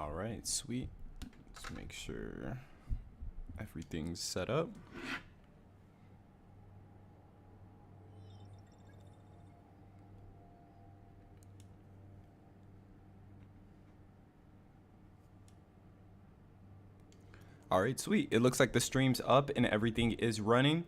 All right, sweet. Let's make sure everything's set up. All right, sweet. It looks like the stream's up and everything is running.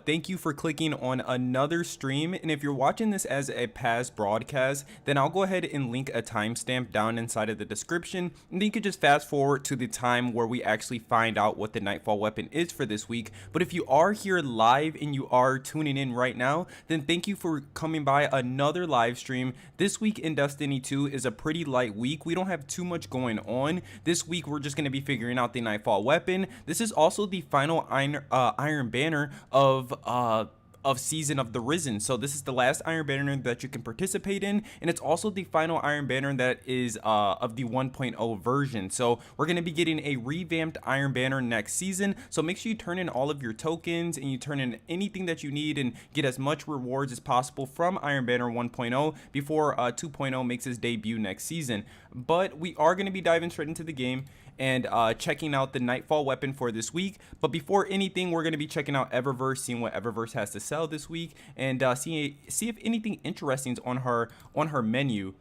Thank you for clicking on another stream. And if you're watching this as a past broadcast, then I'll go ahead and link a timestamp down inside of the description. And then you could just fast forward to the time where we actually find out what the Nightfall weapon is for this week. But if you are here live and you are tuning in right now, then thank you for coming by another live stream. This week in Destiny 2 is a pretty light week. We don't have too much going on. This week, we're just going to be figuring out the Nightfall weapon. This is also the final Iron Banner of Season of the Risen. So this is the last Iron Banner that you can participate in, and it's also the final Iron Banner that is of the 1.0 version. So we're going to be getting a revamped Iron Banner next season, so make sure you turn in all of your tokens and you turn in anything that you need and get as much rewards as possible from Iron Banner 1.0 before 2.0 makes its debut next season. But we are going to be diving straight into the game and checking out the Nightfall weapon for this week. But before anything, we're going to be checking out Eververse, seeing what Eververse has to sell this week, and see if anything interesting is on her menu.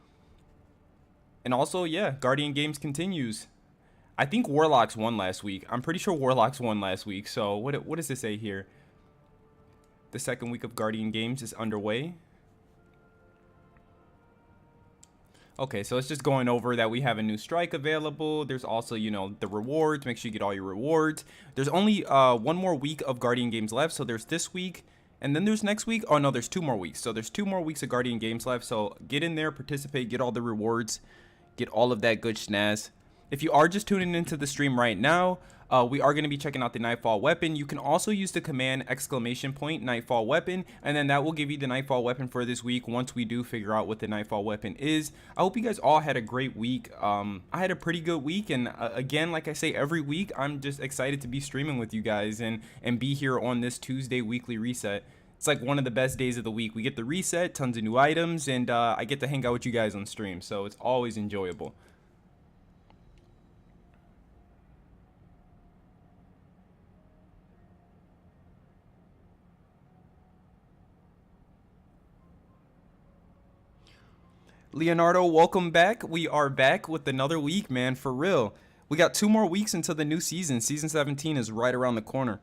And also, yeah, Guardian Games continues. I think Warlocks won last week. I'm pretty sure Warlocks won last week. So what does this say here? The second week of Guardian Games is underway. Okay, so it's just going over that we have a new strike available. There's also, you know, the rewards. Make sure you get all your rewards. There's only one more week of Guardian Games left. So there's this week, and then there's next week. Oh, no, there's 2 more weeks. So there's 2 more weeks of Guardian Games left. So get in there, participate, get all the rewards, get all of that good schnaz. If you are just tuning into the stream right now, we are going to be checking out the Nightfall weapon. You can also use the command !Nightfall weapon, and then that will give you the Nightfall weapon for this week once we do figure out what the Nightfall weapon is. I hope you guys all had a great week. I had a pretty good week, and again, like I say every week, I'm just excited to be streaming with you guys and be here on this Tuesday weekly reset. It's like one of the best days of the week. We get the reset, tons of new items, and I get to hang out with you guys on stream, so it's always enjoyable. Leonardo, welcome back. We are back with another week, man, for real. We got 2 more weeks until the new season. Season 17 is right around the corner.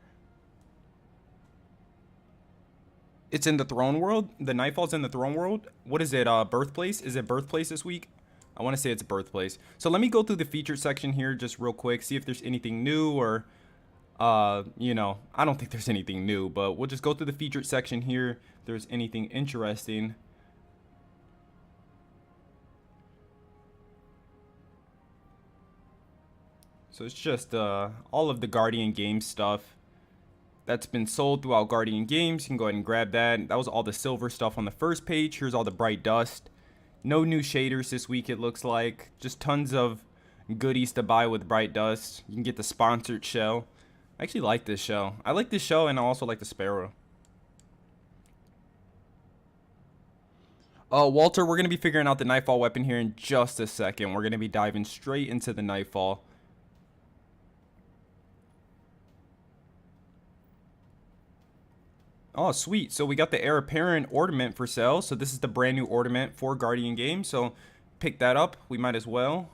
It's in the Throne World? The Nightfall's in the Throne World? What is it, Birthplace? Is it Birthplace this week? I want to say it's Birthplace. So let me go through the featured section here just real quick, see if there's anything new or, you know, I don't think there's anything new, but we'll just go through the featured section here if there's anything interesting. So it's just all of the Guardian Games stuff that's been sold throughout Guardian Games. You can go ahead and grab that. That was all the silver stuff on the first page. Here's all the bright dust. No new shaders this week, it looks like. Just tons of goodies to buy with bright dust. You can get the sponsored shell. I actually like this shell. I like this shell, and I also like the sparrow. Walter, we're going to be figuring out the Nightfall weapon here in just a second. We're going to be diving straight into the Nightfall. Oh, sweet. So we got the Heir Apparent ornament for sale. So this is the brand new ornament for Guardian Games. So pick that up. We might as well.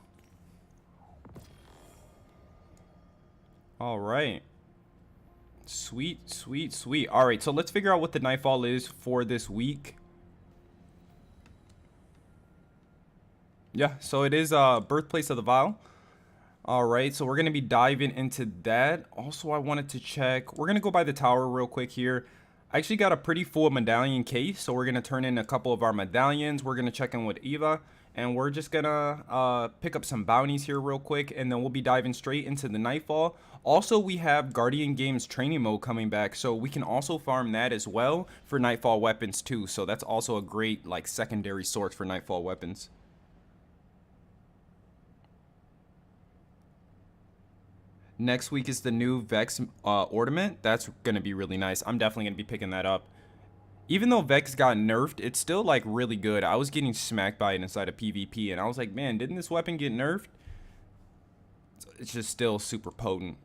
All right. Sweet, sweet, sweet. All right. So let's figure out what the Nightfall is for this week. Yeah. So it is Birthplace of the Vile. All right. So we're going to be diving into that. Also, I wanted to check. We're going to go by the tower real quick here. I actually got a pretty full medallion case, so we're going to turn in a couple of our medallions. We're going to check in with Eva, and we're just going to pick up some bounties here real quick, and then we'll be diving straight into the Nightfall. Also, we have Guardian Games training mode coming back, so we can also farm that as well for Nightfall weapons too. So that's also a great like secondary source for Nightfall weapons. Next week is the new Vex ornament. That's going to be really nice. I'm definitely going to be picking that up. Even though Vex got nerfed, it's still like really good. I was getting smacked by it inside of PvP, and I was like, man, didn't this weapon get nerfed? it's just still super potent.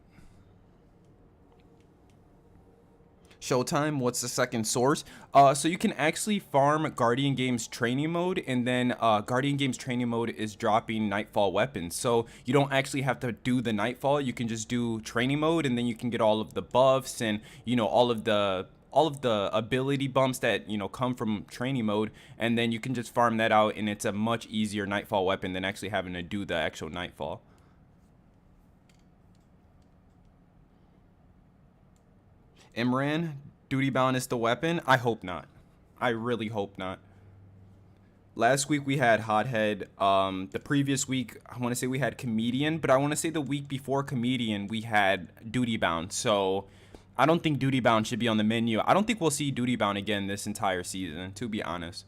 Showtime, what's the second source? So you can actually farm Guardian Games training mode, and then Guardian Games training mode is dropping Nightfall weapons. So you don't actually have to do the Nightfall. You can just do training mode, and then you can get all of the buffs and, you know, all of the ability bumps that, you know, come from training mode, and then you can just farm that out, and it's a much easier Nightfall weapon than actually having to do the actual Nightfall. Imran, duty bound is the weapon? I hope not. I really hope not. Last week we had Hothead. The previous week, I want to say we had Comedian, but I want to say the week before Comedian we had duty bound. So I don't think duty bound should be on the menu. I don't think we'll see duty bound again this entire season, to be honest.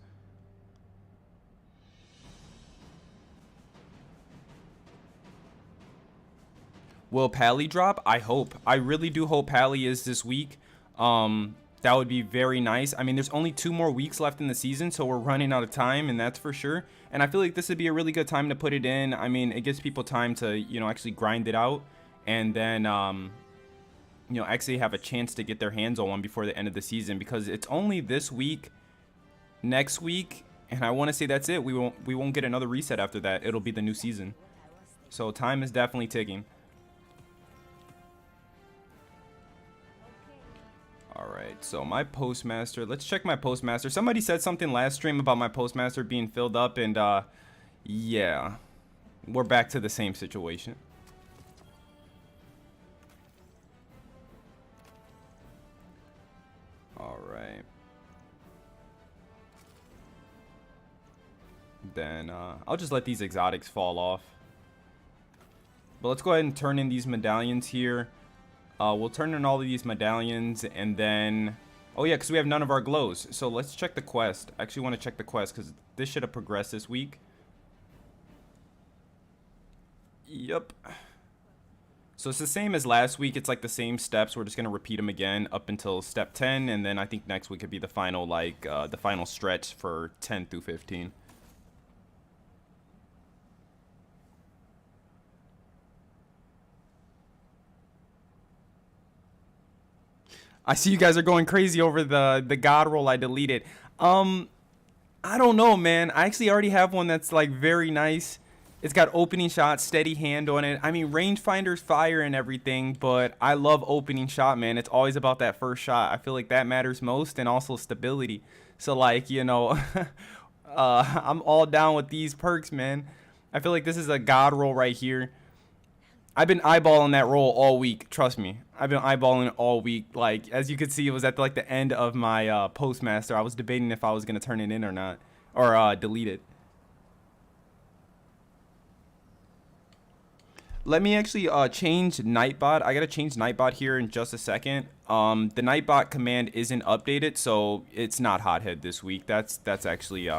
Will Pally drop? I hope. I really do hope Pally is this week. That would be very nice. I mean, there's only 2 more weeks left in the season, so we're running out of time, and that's for sure. And I feel like this would be a really good time to put it in. I mean, it gives people time to, you know, actually grind it out, and then, you know, actually have a chance to get their hands on one before the end of the season, because it's only this week, next week, and I want to say that's it. We won't get another reset after that. It'll be the new season. So time is definitely ticking. Alright, so my postmaster, let's check my postmaster. Somebody said something last stream about my postmaster being filled up, and yeah, we're back to the same situation. Alright. Then I'll just let these exotics fall off. But let's go ahead and turn in these medallions here. We'll turn in all of these medallions, and then, oh yeah, because we have none of our glows. So let's check the quest. I actually want to check the quest because this should have progressed this week. Yep. So it's the same as last week. It's like the same steps. We're just going to repeat them again up until step 10, and then I think next week could be the final, like, the final stretch for 10 through 15. I see you guys are going crazy over the god roll I deleted. I don't know, man. I actually already have one that's like very nice. It's got opening shot, steady hand on it. I mean, rangefinder's fire and everything, but I love opening shot, man. It's always about that first shot. I feel like that matters most, and also stability. So like, you know, I'm all down with these perks, man. I feel like this is a god roll right here. I've been eyeballing that roll all week. Trust me. I've been eyeballing it all week. Like, as you could see, it was at like the end of my postmaster. I was debating if I was going to turn it in or not. Or delete it. Let me actually change Nightbot. I got to change Nightbot here in just a second. The Nightbot command isn't updated, so it's not Hothead this week. That's actually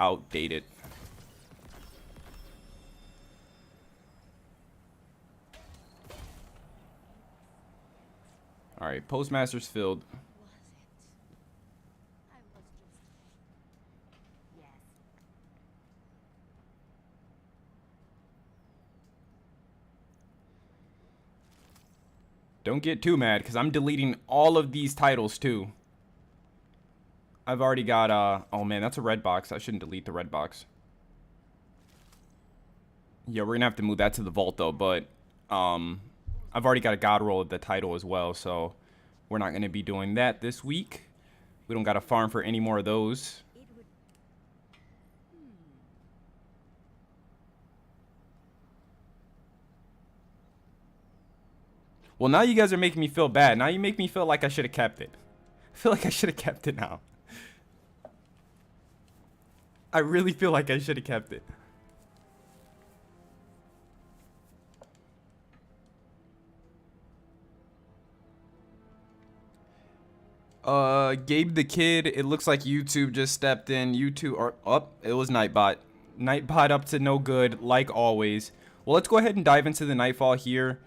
outdated. All right, postmaster's filled. Don't get too mad, because I'm deleting all of these titles too. I've already got, oh man, that's a red box. I shouldn't delete the red box. Yeah, we're gonna have to move that to the vault though, but I've already got a god roll of the title as well, so we're not gonna be doing that this week. We don't got to farm for any more of those. Well, now you guys are making me feel bad. Now you make me feel like I should have kept it. I feel like I should have kept it now. I really feel like I should have kept it. Gabe the Kid, it looks like YouTube just stepped in. YouTube, or it was Nightbot. Nightbot up to no good, like always. Well, let's go ahead and dive into the Nightfall here.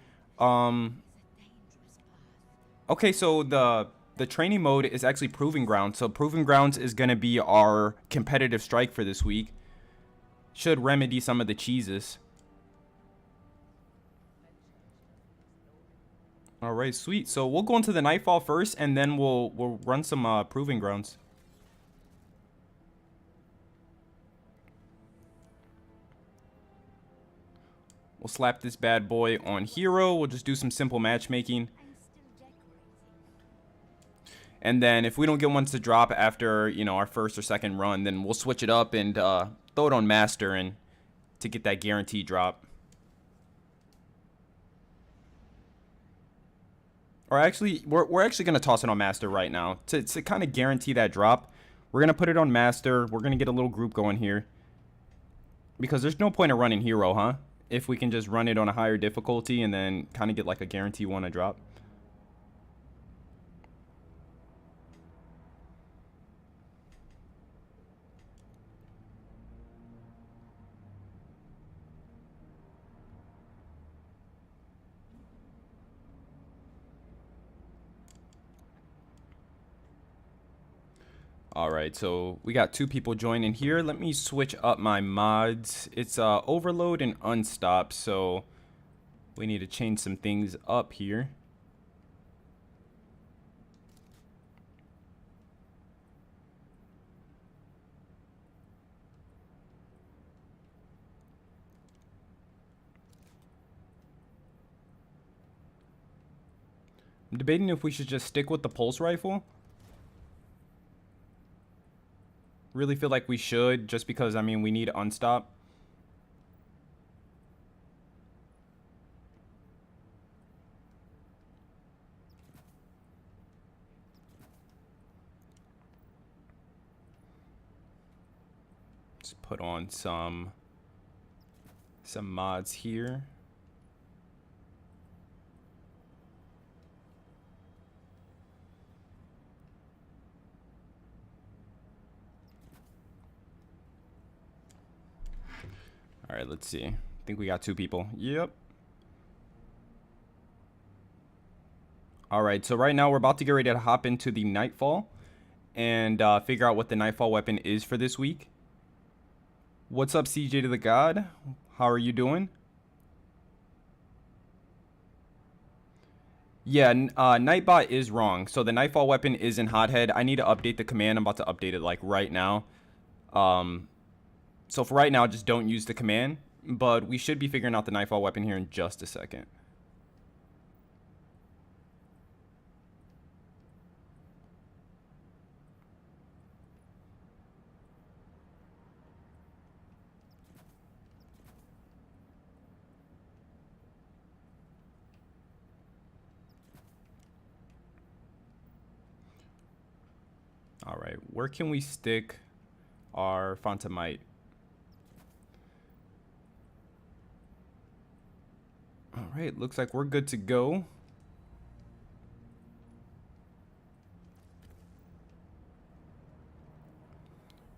Okay, so the training mode is actually Proving Grounds. So Proving Grounds is going to be our competitive strike for this week. Should remedy some of the cheeses. All right, sweet. So we'll go into the Nightfall first, and then we'll run some proving grounds. We'll slap this bad boy on hero. We'll just do some simple matchmaking. And then if we don't get one to drop after, you know, our first or second run, then we'll switch it up and throw it on master and to get that guaranteed drop. Or actually, we're actually going to toss it on master right now to kind of guarantee that drop. We're going to put it on master. We're going to get a little group going here. Because there's no point of running hero, huh? If we can just run it on a higher difficulty and then kind of get like a guarantee one to drop. All right, so we got 2 people joining here. Let me switch up my mods. It's overload and unstop, so we need to change some things up here. I'm debating if we should just stick with the pulse rifle. Really feel like we should, just because, I mean, we need unstop. Let's put on some mods here. All right, let's see. I think we got 2 people. Yep. All right, so right now we're about to get ready to hop into the Nightfall and figure out what the Nightfall weapon is for this week. What's up, CJ to the God? How are you doing? Yeah, Nightbot is wrong. So the Nightfall weapon is in Hothead. I need to update the command. I'm about to update it like right now. So for right now, just don't use the command, but we should be figuring out the Nightfall weapon here in just a second. All right, where can we stick our Phantomite? All right, looks like we're good to go.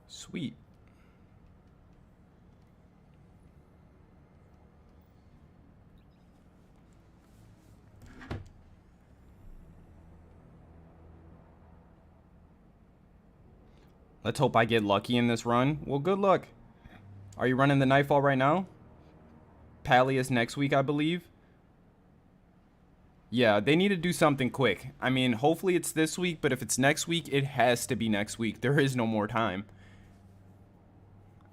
Sweet. Let's hope I get lucky in this run. Well, good luck. Are you running the Nightfall right now? Pally is next week, I believe. Yeah, they need to do something quick. I mean, hopefully it's this week, but if it's next week, it has to be next week. There is no more time.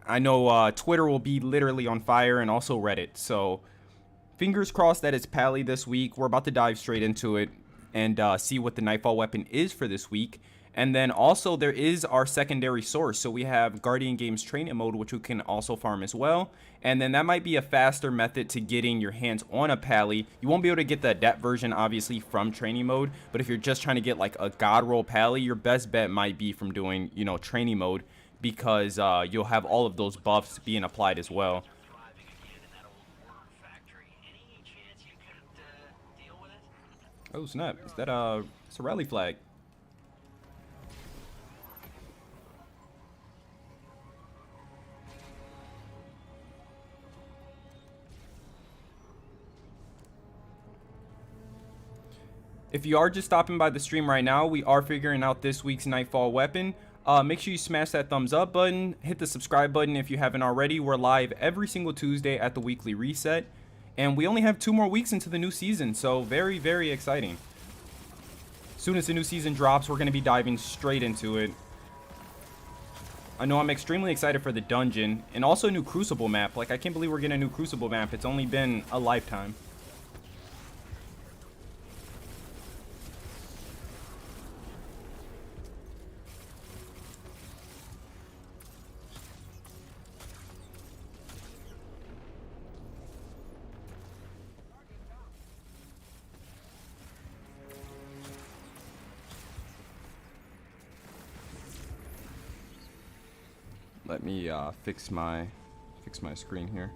I know Twitter will be literally on fire, and also Reddit. So fingers crossed that it's Pally this week. We're about to dive straight into it and see what the Nightfall weapon is for this week. And then also there is our secondary source. So we have Guardian Games training mode, which we can also farm as well. And then that might be a faster method to getting your hands on a Pally. You won't be able to get the adept version, obviously, from training mode. But if you're just trying to get like a god roll Pally, your best bet might be from doing, you know, training mode, because you'll have all of those buffs being applied as well. Oh snap, is that it's a rally flag. If you are just stopping by the stream right now, we are figuring out this week's Nightfall weapon. Make sure you smash that thumbs up button, hit the subscribe button if you haven't already. We're live every single Tuesday at the weekly reset, and we only have 2 more weeks into the new season, so very, very exciting. As soon as the new season drops, we're going to be diving straight into it. I know I'm extremely excited for the dungeon, and also a new Crucible map. Like, I can't believe we're getting a new Crucible map. It's only been a lifetime. Let me fix my screen here.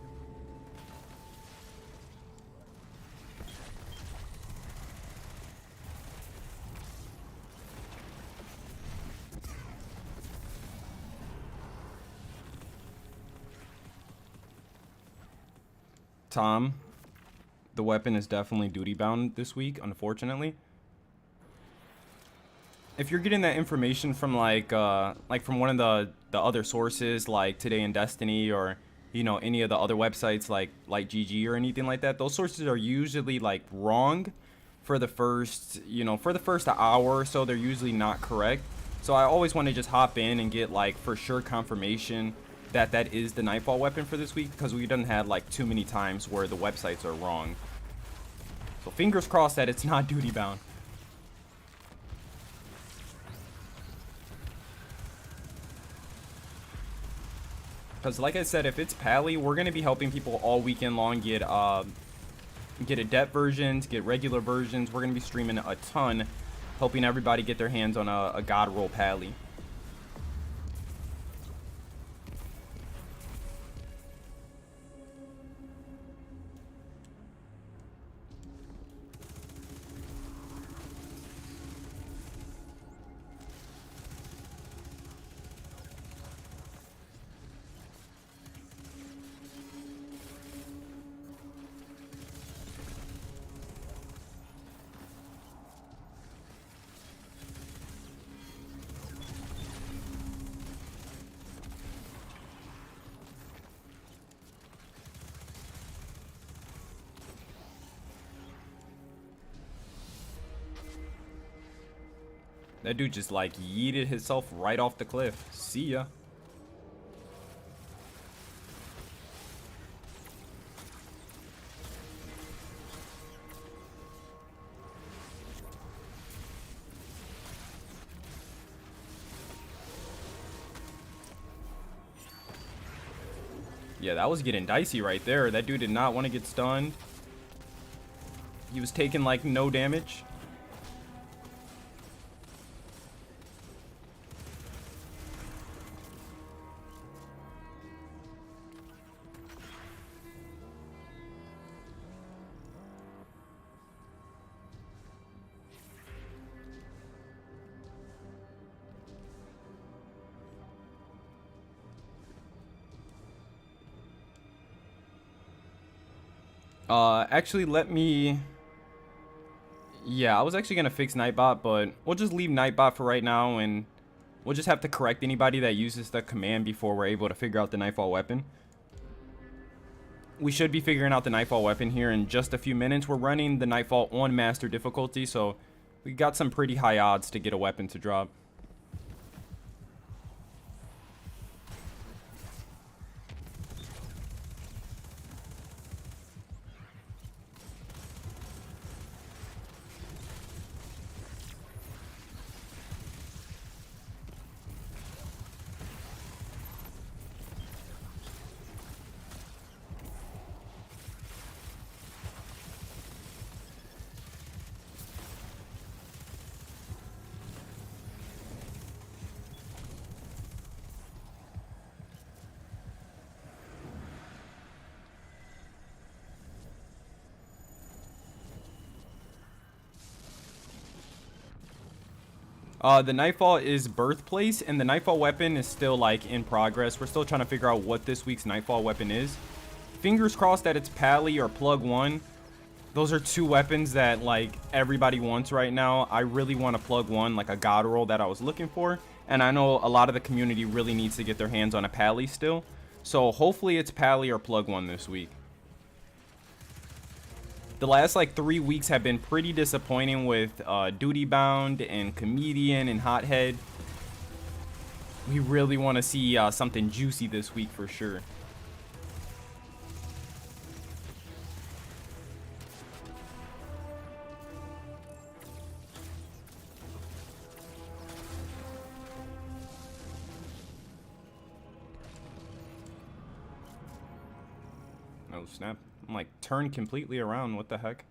Tom, the weapon is definitely duty bound this week, unfortunately. If you're getting that information from like from one of the other sources, like Today in Destiny, or you know, any of the other websites like GG or anything like that, those sources are usually like wrong for the first, you know, for the first hour or so. They're usually not correct. So I always want to just hop in and get like for sure confirmation that that is the Nightfall weapon for this week, because we done had like too many times where the websites are wrong. So fingers crossed that it's not duty bound. Because like I said, if it's Pally, we're going to be helping people all weekend long get adept versions, get regular versions. We're going to be streaming a ton, helping everybody get their hands on a God roll Pally. That dude just like yeeted himself right off the cliff. See ya. Yeah, that was getting dicey right there. That dude did not want to get stunned. He was taking like no damage. Actually, let me... Yeah, I was actually going to fix Nightbot, but we'll just leave Nightbot for right now, and we'll just have to correct anybody that uses the command before we're able to figure out the Nightfall weapon. We should be figuring out the Nightfall weapon here in just a few minutes. We're running the Nightfall on Master difficulty, so we got some pretty high odds to get a weapon to drop. The Nightfall is birthplace, and the Nightfall weapon is still like in progress. We're still trying to figure out what this week's Nightfall weapon is. Fingers crossed that it's Pally or Plug 1. Those are two weapons that like everybody wants right now. I really want to plug one, like a god roll that I was looking for. And I know a lot of the community really needs to get their hands on a pally still. So hopefully it's pally or plug one this week. The last like 3 weeks have been pretty disappointing with Duty Bound and Comedian and Hothead. We really want to see something juicy this week for sure. Oh snap. I'm like turned completely around. What the heck?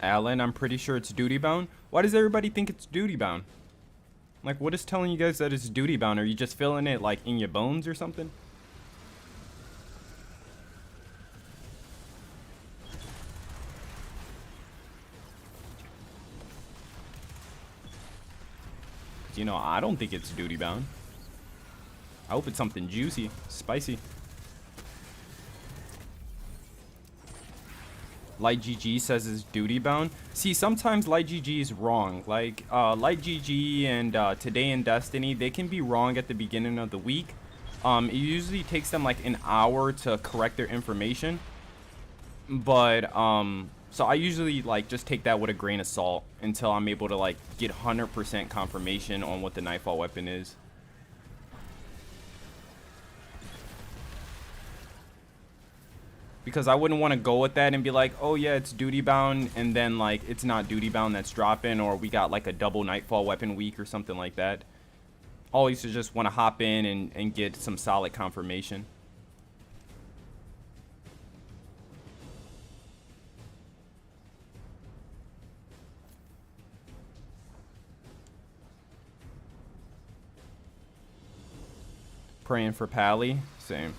Alan, I'm pretty sure it's duty bound. Why does everybody think it's duty bound? Like, what is telling you guys that it's duty bound? Are you just feeling it like in your bones or something? You know, I don't think it's duty bound. I hope it's something juicy, spicy. Light GG says it's duty bound. See, sometimes Light GG is wrong. Like Light GG and Today in Destiny, they can be wrong at the beginning of the week. It usually takes them like an hour to correct their information. But so I usually like just take that with a grain of salt until I'm able to like get 100% confirmation on what the Nightfall weapon is. Because I wouldn't want to go with that and be like, oh yeah, it's duty bound, and then like it's not duty bound that's dropping, or we got like a double Nightfall weapon week or something like that. Always just want to hop in and get some solid confirmation. Praying for Pally, same.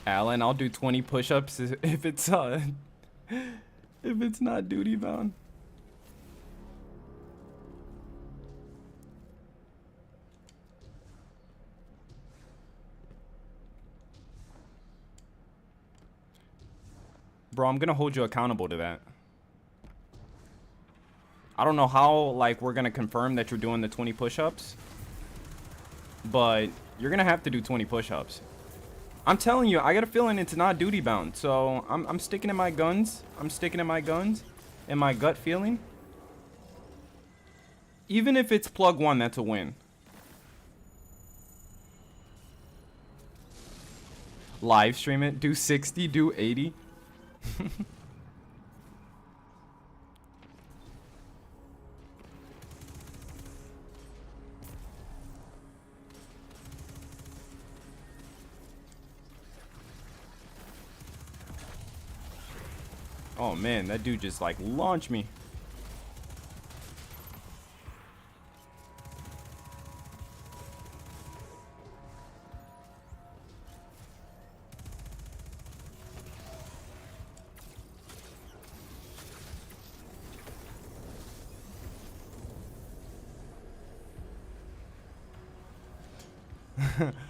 Alan, I'll do 20 push-ups if it's not duty bound. Bro, I'm gonna hold you accountable to that. I don't know how like we're gonna confirm that you're doing the 20 push-ups, but you're gonna have to do 20 push-ups. I'm telling you, I got a feeling it's not duty bound, so I'm sticking to my guns. I'm sticking to my guns and my gut feeling. Even if it's plug one, that's a win. Live stream it, do 60, do 80. Oh man, that dude just like launched me.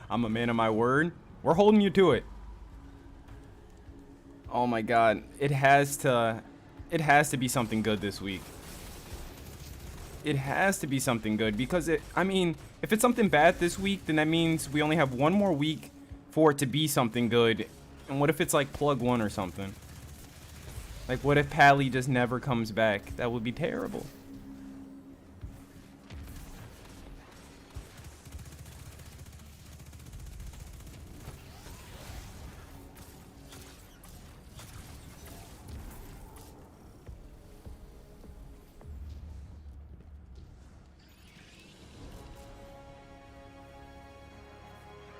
I'm a man of my word. We're holding you to it. Oh my god, it has to be something good this week. It has to be something good because I mean, if it's something bad this week, then that means we only have one more week for it to be something good. And what if it's like plug one or something? Like, what if Pally just never comes back? That would be terrible.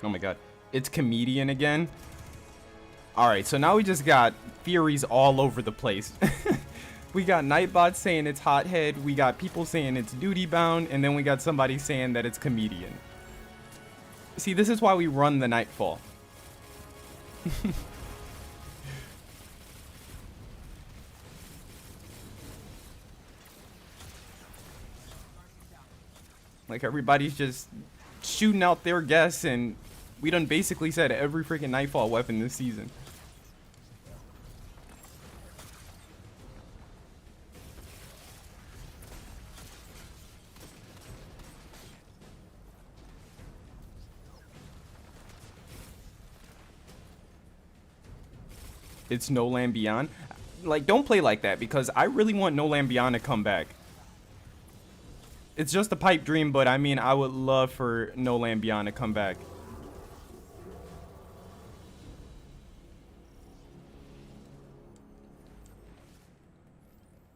Oh my god. It's Comedian again. Alright, so now we just got theories all over the place. We got Nightbot saying it's Hothead. We got people saying it's Duty Bound. And then we got somebody saying that it's Comedian. See, this is why we run the Nightfall. Like, everybody's just shooting out their guess, and we done basically said every freaking Nightfall weapon this season. It's No Land Beyond. Like, don't play like that, because I really want No Land Beyond to come back. It's just a pipe dream, but I mean, I would love for No Land Beyond to come back.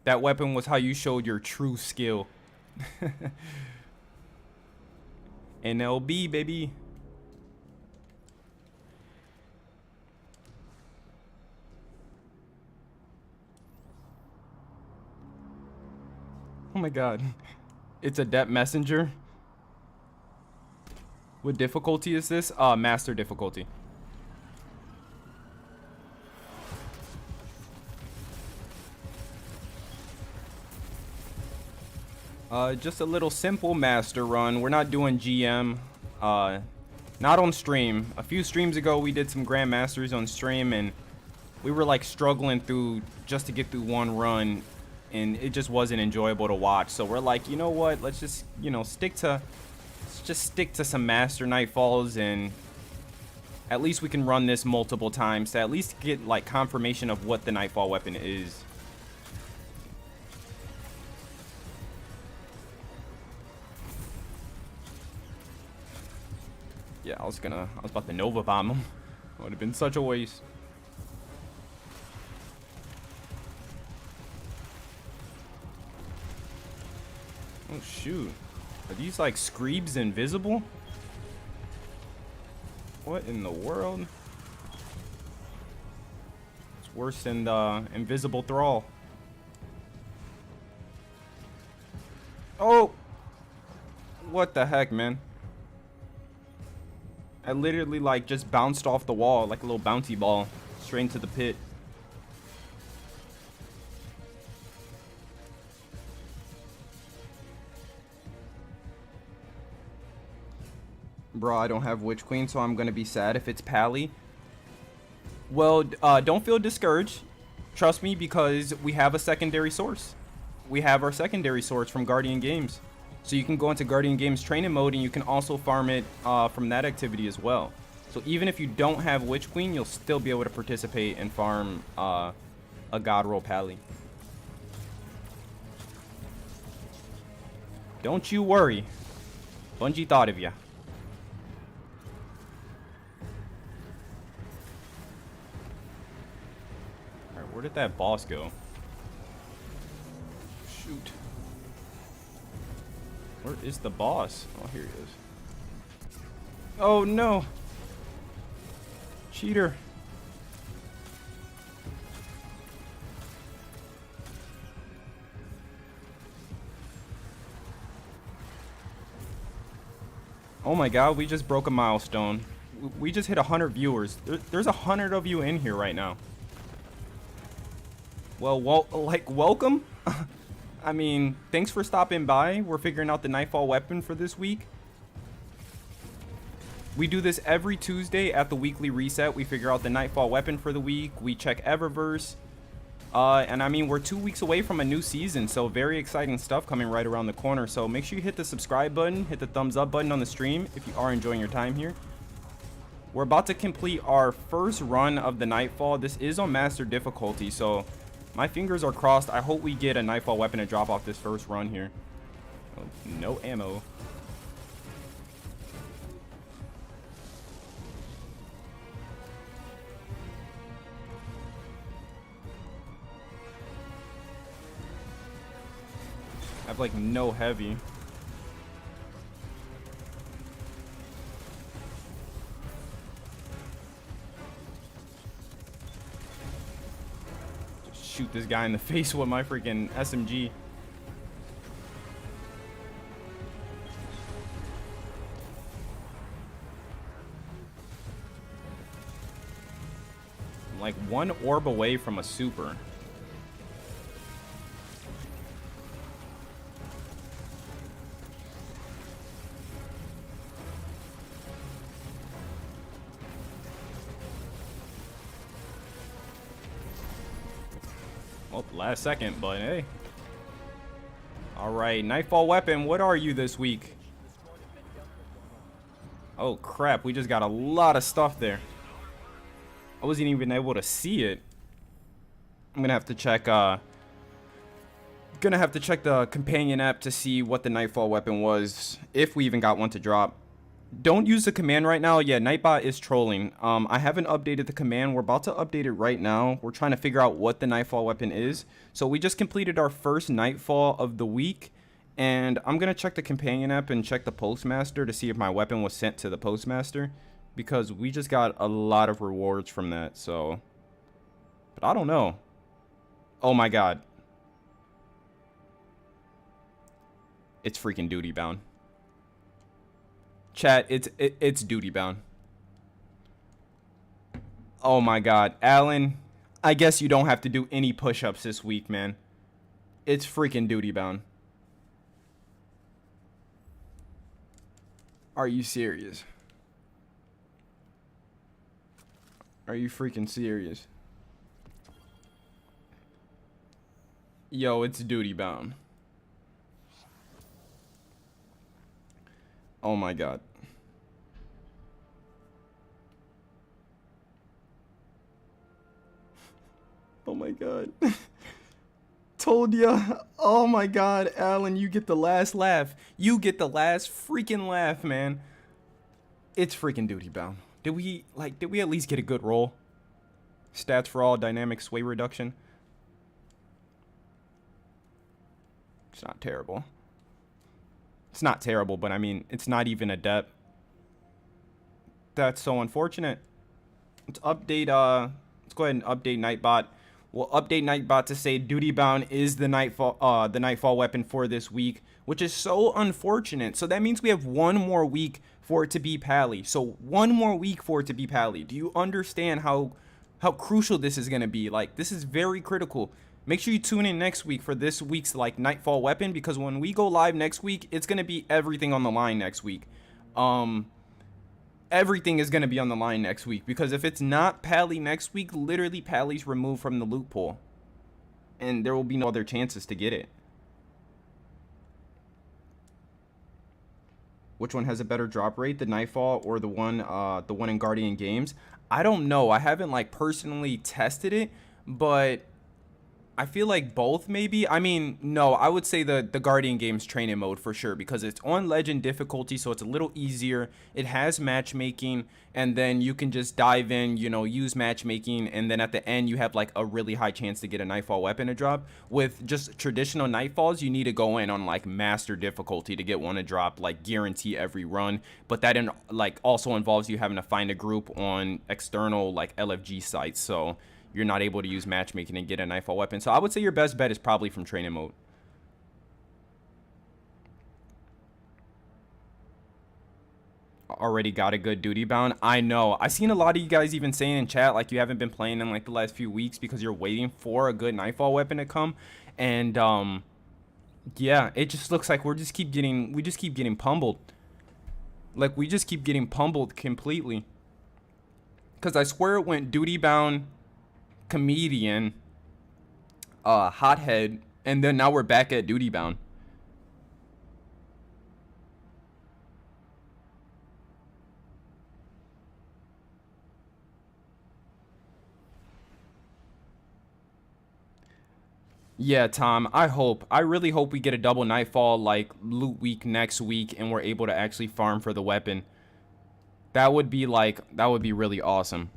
That weapon was how you showed your true skill. NLB, baby. Oh my god. It's a Adept Messenger. What difficulty is this? Master difficulty. Just a little simple master run. We're not doing GM. Not on stream. A few streams ago, we did some Grandmasters on stream, and we were like struggling through just to get through one run, and it just wasn't enjoyable to watch. So we're like, you know what? Let's just, you know, stick to some Master Nightfalls, and at least we can run this multiple times to at least get like confirmation of what the Nightfall weapon is. Yeah, I was about to Nova bomb him. It would have been such a waste. Oh shoot. Are these like Screebs invisible? What in the world? It's worse than the invisible thrall. Oh! What the heck, man? I literally like just bounced off the wall like a little bouncy ball straight into the pit. Bro, I don't have Witch Queen, so I'm gonna be sad if it's Pally. Well, don't feel discouraged. Trust me, because we have a secondary source. We have our secondary source from Guardian Games. So you can go into Guardian Games training mode, and you can also farm it from that activity as well. So even if you don't have Witch Queen, you'll still be able to participate and farm a God Roll Pally. Don't you worry. Bungie thought of ya. Alright, where did that boss go? Shoot. Where is the boss? Oh, here he is. Oh, no. Cheater. Oh my god, we just broke a milestone. We just hit 100 viewers. There's 100 of you in here right now. Well, welcome. I mean, thanks for stopping by. We're figuring out the Nightfall weapon for this week. We do this every Tuesday at the weekly reset. We figure out the Nightfall weapon for the week. We check Eververse. And I mean, we're 2 weeks away from a new season, so very exciting stuff coming right around the corner. So make sure you hit the subscribe button, hit the thumbs up button on the stream if you are enjoying your time here. We're about to complete our first run of the Nightfall. This is on Master difficulty, so My fingers are crossed. I hope we get a Nightfall weapon to drop off this first run here. Oh, no ammo. I have like no heavy. Just shoot this guy in the face with my freaking SMG. I'm like one orb away from a super. Well, last second, but hey. Alright, Nightfall Weapon, what are you this week? Oh crap, we just got a lot of stuff there. I wasn't even able to see it. I'm gonna have to check the companion app to see what the Nightfall Weapon was, if we even got one to drop. Don't use the command right now. Yeah, Nightbot is trolling. I haven't updated the command. We're about to update it right now. We're trying to figure out what the Nightfall weapon is. So we just completed our first Nightfall of the week. And I'm going to check the companion app and check the postmaster to see if my weapon was sent to the postmaster. Because we just got a lot of rewards from that. So, but I don't know. Oh my god. It's freaking duty bound. Chat, it's duty bound. Oh my god, Alan, I guess you don't have to do any push-ups this week, man. It's freaking duty bound. Are you serious? Are you freaking serious? Yo, it's duty bound. Oh my god. Oh my god. Told ya. Oh my god, Alan, you get the last laugh. You get the last freaking laugh, man. It's freaking duty bound. Did we at least get a good roll? Stats for all, dynamic sway reduction. It's not terrible. It's not terrible, but I mean, it's not even a depth. That's so unfortunate. Let's update, let's go ahead and update Nightbot. We'll update Nightbot to say duty bound is the Nightfall weapon for this week, which is so unfortunate. So that means we have one more week for it to be Pally. So one more week for it to be Pally. Do you understand how crucial this is going to be? Like, this is very critical. Make sure you tune in next week for this week's like Nightfall weapon, because when we go live next week, it's going to be everything on the line next week. Everything is going to be on the line next week, because if it's not Pally next week, literally Pally's removed from the loot pool and there will be no other chances to get it. Which one has a better drop rate, the Nightfall or the one in Guardian Games? I don't know. I haven't like personally tested it, but I feel like both maybe. I mean, no, I would say the Guardian Games training mode for sure, because it's on legend difficulty, so it's a little easier. It has matchmaking, and then you can just dive in, you know, use matchmaking, and then at the end you have like a really high chance to get a Nightfall weapon to drop. With just traditional Nightfalls, you need to go in on like master difficulty to get one to drop, like guarantee every run. But that like also involves you having to find a group on external like LFG sites, so you're not able to use matchmaking and get a Nightfall weapon. So I would say your best bet is probably from training mode. Already got a good duty bound. I know. I've seen a lot of you guys even saying in chat like you haven't been playing in like the last few weeks because you're waiting for a good Nightfall weapon to come. And yeah, it just looks like we just keep getting pummeled. Like we just keep getting pummeled completely. Cause I swear it went duty bound, comedian, hothead, and then now we're back at duty bound. Yeah, Tom, I really hope we get a double Nightfall like loot week next week and we're able to actually farm for the weapon. That would be really awesome.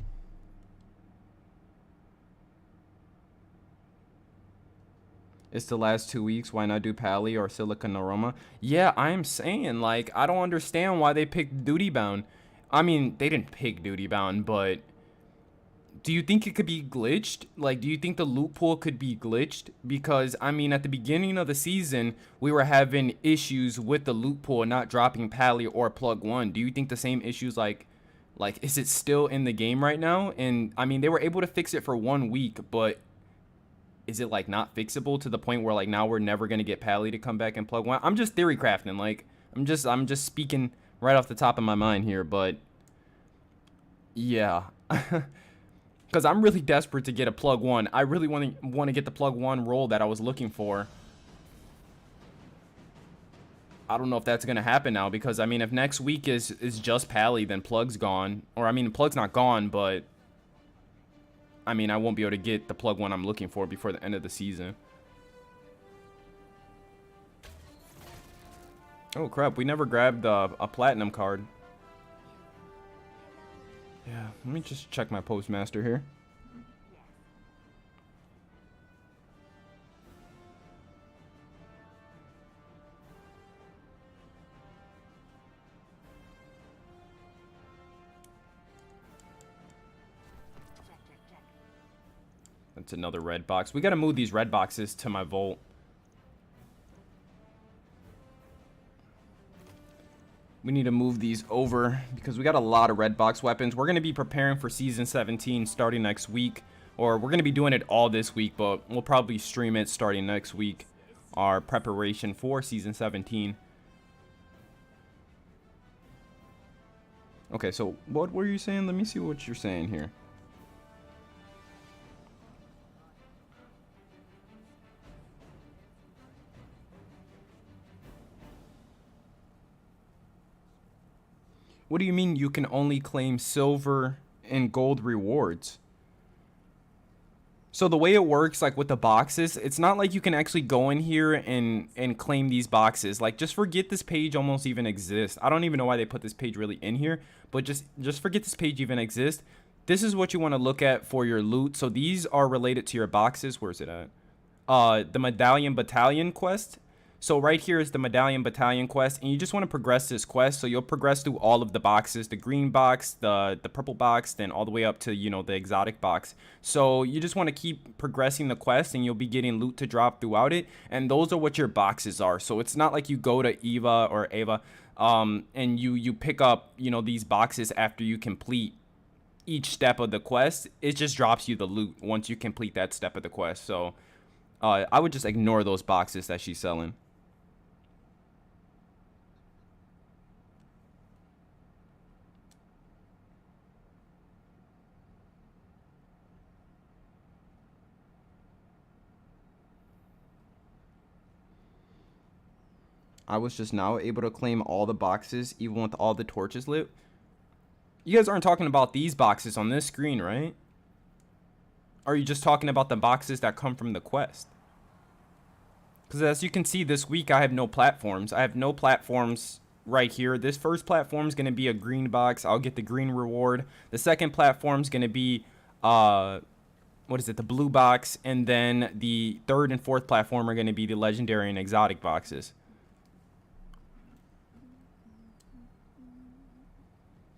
It's the last 2 weeks. Why not do Pally or Silicon Aroma? Yeah, I'm saying, like, I don't understand why they picked Duty Bound. I mean, they didn't pick Duty Bound, but do you think it could be glitched? Like, do you think the loot pool could be glitched? Because, I mean, at the beginning of the season, we were having issues with the loot pool not dropping Pally or Plug 1. Do you think the same issues, like, is it still in the game right now? And, I mean, they were able to fix it for 1 week, but is it like not fixable to the point where like now we're never gonna get Pally to come back and Plug 1? I'm just theory crafting, like I'm just speaking right off the top of my mind here, but yeah. Because I'm really desperate to get a Plug 1. I really want to get the Plug 1 roll that I was looking for. I don't know if that's gonna happen now, because I mean, if next week is just Pally, then Plug's gone. Or I mean, Plug's not gone, but I mean, I won't be able to get the Plug 1 I'm looking for before the end of the season. Oh crap, we never grabbed a platinum card. Yeah, let me just check my postmaster here. That's another red box. We gotta move these red boxes to my vault. We need to move these over because we got a lot of red box weapons. We're going to be preparing for Season 17 starting next week. Or we're going to be doing it all this week, but we'll probably stream it starting next week. Our preparation for Season 17. Okay, so what were you saying? Let me see what you're saying here. What do you mean you can only claim silver and gold rewards? So the way it works, like with the boxes, it's not like you can actually go in here and claim these boxes. Like, just forget this page almost even exists. I don't even know why they put this page really in here, but just forget this page even exists. This is what you want to look at for your loot. So these are related to your boxes. Where's it at? The Medallion Battalion quest. So right here is the Medallion Battalion quest, and you just want to progress this quest. So you'll progress through all of the boxes, the green box, the purple box, then all the way up to, you know, the exotic box. So you just want to keep progressing the quest, and you'll be getting loot to drop throughout it. And those are what your boxes are. So it's not like you go to Eva or Ava, and you pick up, you know, these boxes after you complete each step of the quest. It just drops you the loot once you complete that step of the quest. So I would just ignore those boxes that she's selling. I was just now able to claim all the boxes, even with all the torches lit. You guys aren't talking about these boxes on this screen, right? Or are you just talking about the boxes that come from the quest? Because as you can see, this week I have no platforms. I have no platforms right here. This first platform is going to be a green box. I'll get the green reward. The second platform is going to be, what is it, the blue box. And then the third and fourth platform are going to be the legendary and exotic boxes.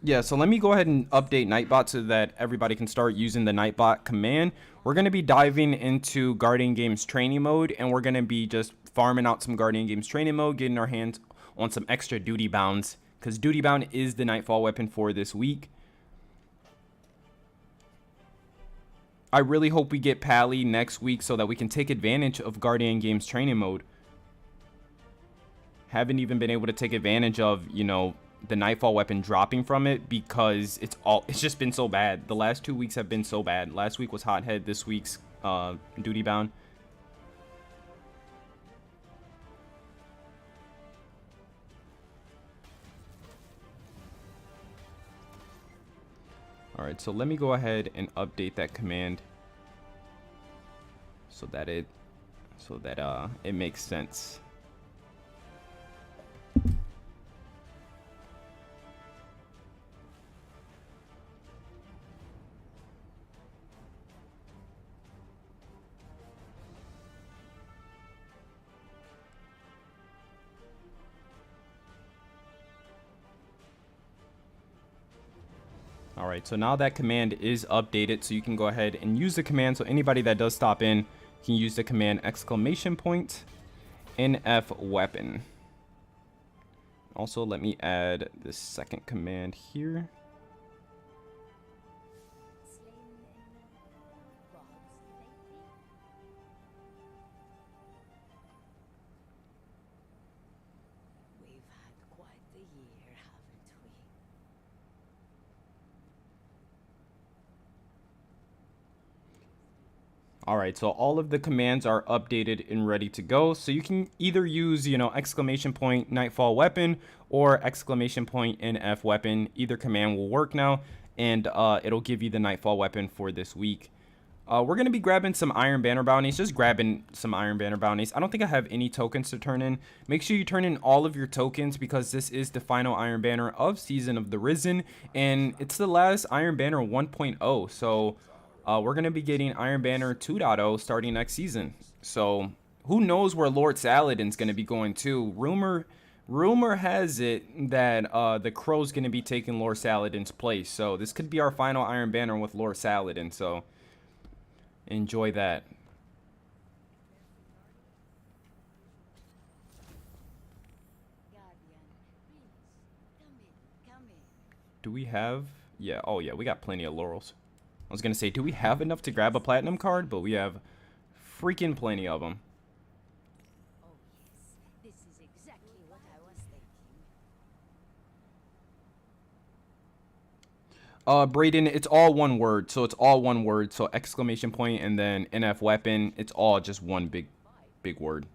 Yeah, so let me go ahead and update Nightbot so that everybody can start using the Nightbot command. We're going to be diving into Guardian Games training mode, and we're going to be just farming out some Guardian Games training mode, getting our hands on some extra duty bounds, because duty bound is the Nightfall weapon for this week. I really hope we get Pally next week so that we can take advantage of Guardian Games training mode. Haven't even been able to take advantage of, you know, the Nightfall weapon dropping from it because it's just been so bad. The last 2 weeks have been so bad. Last week was Hothead, this week's duty bound. Alright, so let me go ahead and update that command so that it so that it makes sense. All right, so now that command is updated, so you can go ahead and use the command. So anybody that does stop in can use the command !NF_weapon. Also, let me add this second command here. All right, so all of the commands are updated and ready to go. So you can either use, !NightfallWeapon or !NF_weapon. Either command will work now, and it'll give you the Nightfall weapon for this week. We're going to be grabbing some Iron Banner bounties, just grabbing some Iron Banner bounties. I don't think I have any tokens to turn in. Make sure you turn in all of your tokens because this is the final Iron Banner of Season of the Risen, and it's the last Iron Banner 1.0, so we're going to be getting Iron Banner 2.0 starting next season. So who knows where Lord Saladin's going to be going to. Rumor has it that the Crow's going to be taking Lord Saladin's place. So this could be our final Iron Banner with Lord Saladin. So enjoy that. Do we have... Yeah, oh yeah, we got plenty of laurels. I was going to say, do we have enough to grab a platinum card? But we have freaking plenty of them. Oh yes, this is exactly what I was thinking. Brayden, it's all one word. So it's all one word. So ! And then NF weapon. It's all just one big word.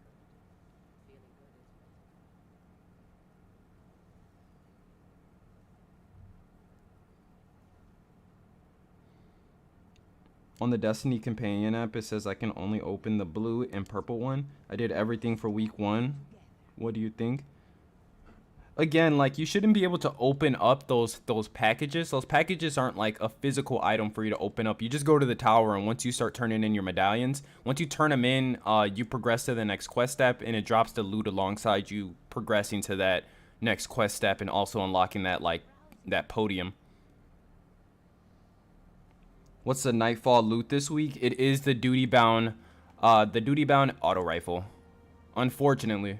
On the Destiny Companion app, it says I can only open the blue and purple one. I did everything for week 1. What do you think? Again, like, you shouldn't be able to open up those packages. Those packages aren't like a physical item for you to open up. You just go to the tower, and once you start turning in your medallions, once you turn them in, you progress to the next quest step, and it drops the loot alongside you progressing to that next quest step and also unlocking that podium. What's the Nightfall loot this week? It is the duty bound auto rifle, unfortunately.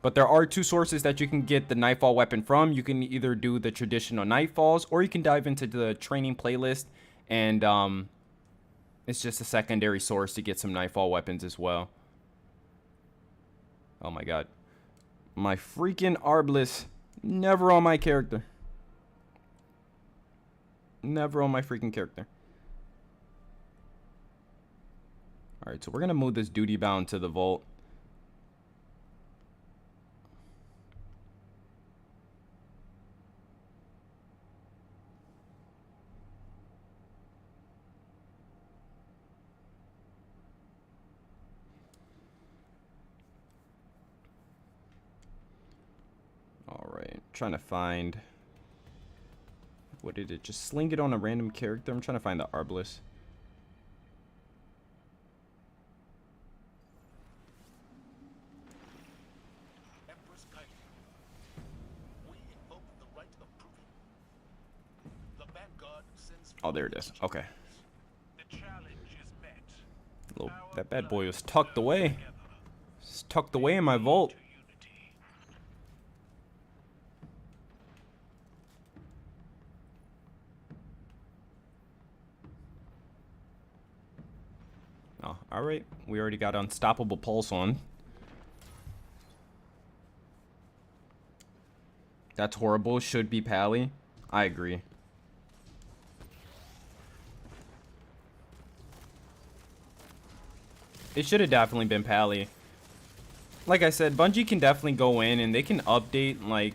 But there are 2 sources that you can get the Nightfall weapon from. You can either do the traditional Nightfalls, or you can dive into the training playlist, and it's just a secondary source to get some Nightfall weapons as well. Oh my god. My freaking Arbalest. Never on my character. Never on my freaking character. Alright, so we're going to move this duty bound to the vault. Alright, trying to find... What did it? Just sling it on a random character? I'm trying to find the Arbalest. Oh, there it is. Okay. That bad boy was tucked away. It's tucked away in my vault. Oh, alright. We already got Unstoppable Pulse on. That's horrible. Should be Pally. I agree. It should have definitely been Pally. Like I said, Bungie can definitely go in and they can update,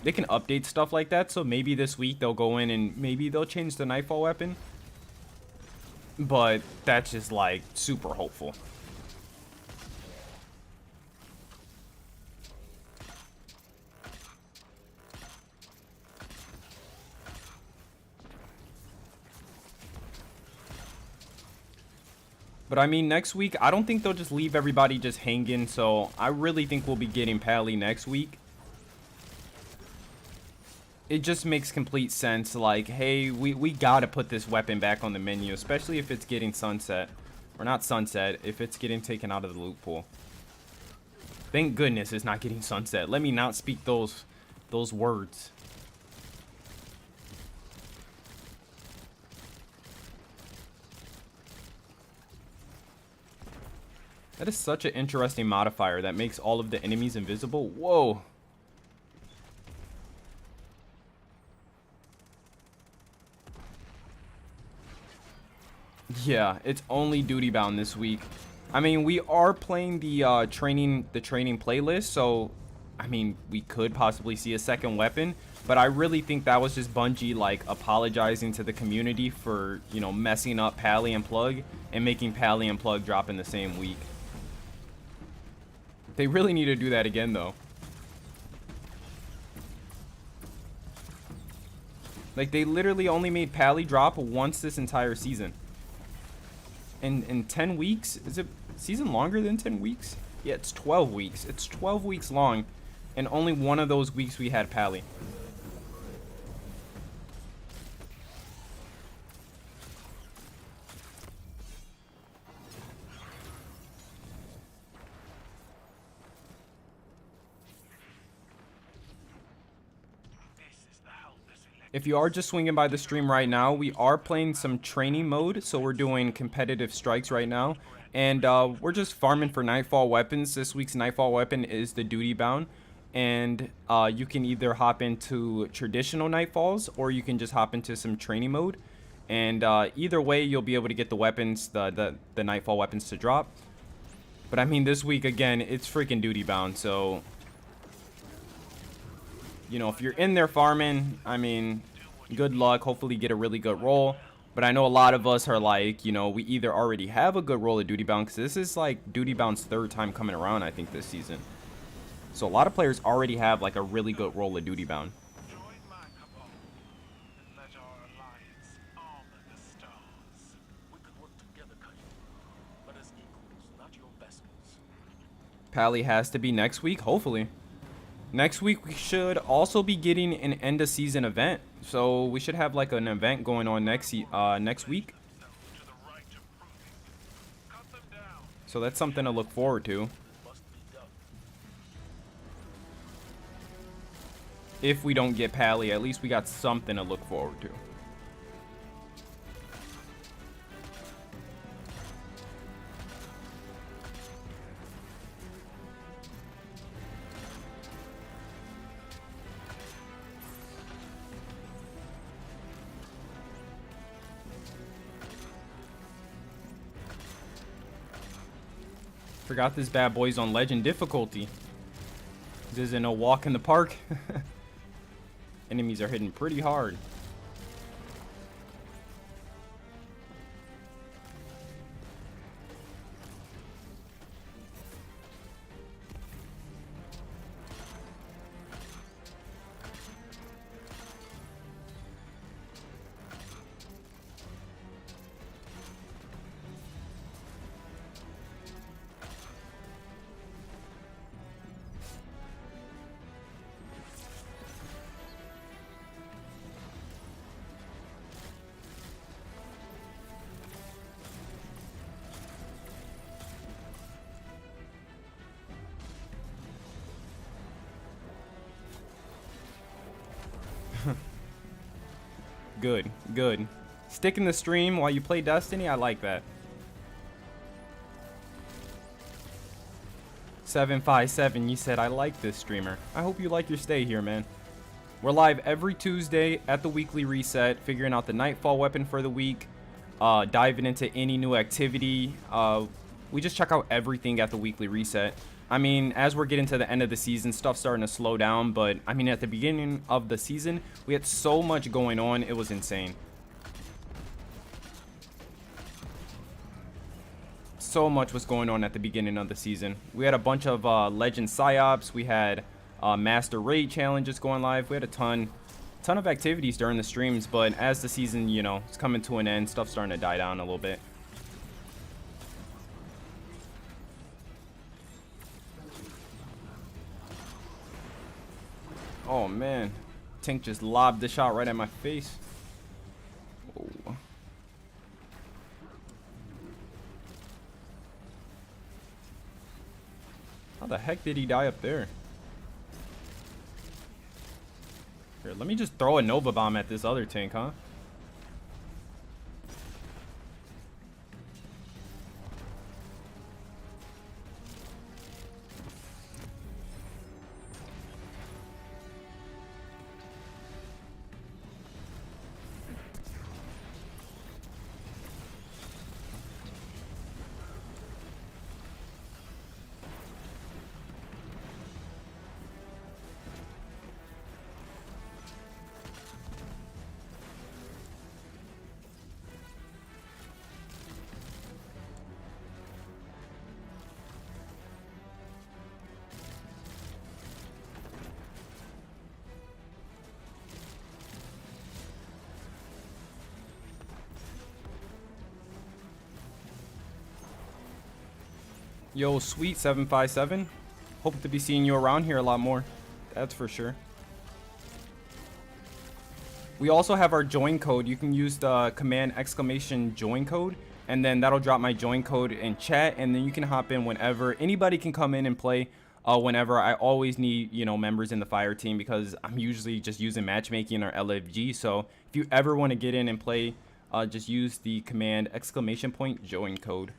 they can update stuff like that. So maybe this week they'll go in and maybe they'll change the Nightfall weapon. but that's just like super hopeful. But I mean, next week, I don't think they'll just leave everybody just hanging. So I really think we'll be getting Pally next week. It just makes complete sense. Like, hey, we got to put this weapon back on the menu, especially if it's getting sunset. Or not sunset, if it's getting taken out of the loot pool. Thank goodness it's not getting sunset. Let me not speak those words. That is such an interesting modifier that makes all of the enemies invisible. Whoa. Yeah, it's only duty bound this week. I mean, we are playing the training playlist, so I mean, we could possibly see a second weapon, but I really think that was just Bungie like apologizing to the community for, you know, messing up Pally and Plug and making Pally and Plug drop in the same week. They really need to do that again, though. Like, they literally only made Pally drop once this entire season. In 10 weeks? Is it season longer than 10 weeks? Yeah, it's 12 weeks. It's 12 weeks long, and only one of those weeks we had Pally. If you are just swinging by the stream right now, we are playing some training mode, so we're doing competitive strikes right now, and we're just farming for Nightfall weapons. This week's Nightfall weapon is the duty bound, and you can either hop into traditional Nightfalls, or you can just hop into some training mode, and either way you'll be able to get the weapons, the Nightfall weapons to drop. But I mean, this week again, it's freaking duty bound, so you know, if you're in there farming, I mean, good luck. Hopefully get a really good roll. But I know a lot of us are like, you know, we either already have a good roll of duty bound, because this is like duty bound's third time coming around, I think, this season. So a lot of players already have like a really good roll of duty bound. Pally has to be next week, hopefully. Next week, we should also be getting an end-of-season event. So we should have like an event going on next week. So that's something to look forward to. If we don't get Pally, at least we got something to look forward to. Forgot this bad boy's on legend difficulty. This isn't a walk in the park. Enemies are hitting pretty hard. Good, good. Stick in the stream while you play Destiny. I like that. 757, you said, I like this streamer. I hope you like your stay here, man. We're live every Tuesday at the weekly reset, figuring out the Nightfall weapon for the week, diving into any new activity. We just check out everything at the weekly reset. I mean, as we're getting to the end of the season, stuff's starting to slow down, but I mean, at the beginning of the season, we had so much going on, it was insane. So much was going on at the beginning of the season. We had a bunch of legend psyops. We had master raid challenges going live. We had a ton of activities during the streams, but as the season, you know, it's coming to an end, stuff's starting to die down a little bit. Oh man, Tank just lobbed the shot right at my face. Oh. How the heck did he die up there? Here, let me just throw a Nova Bomb at this other tank, huh? Yo, sweet 757. Hope to be seeing you around here a lot more. That's for sure. We also have our join code. You can use the command exclamation join code, and then that'll drop my join code in chat, and then you can hop in whenever. Anybody can come in and play whenever. I always need, you know, members in the fire team because I'm usually just using matchmaking or LFG. So if you ever want to get in and play, just use the command exclamation point join code.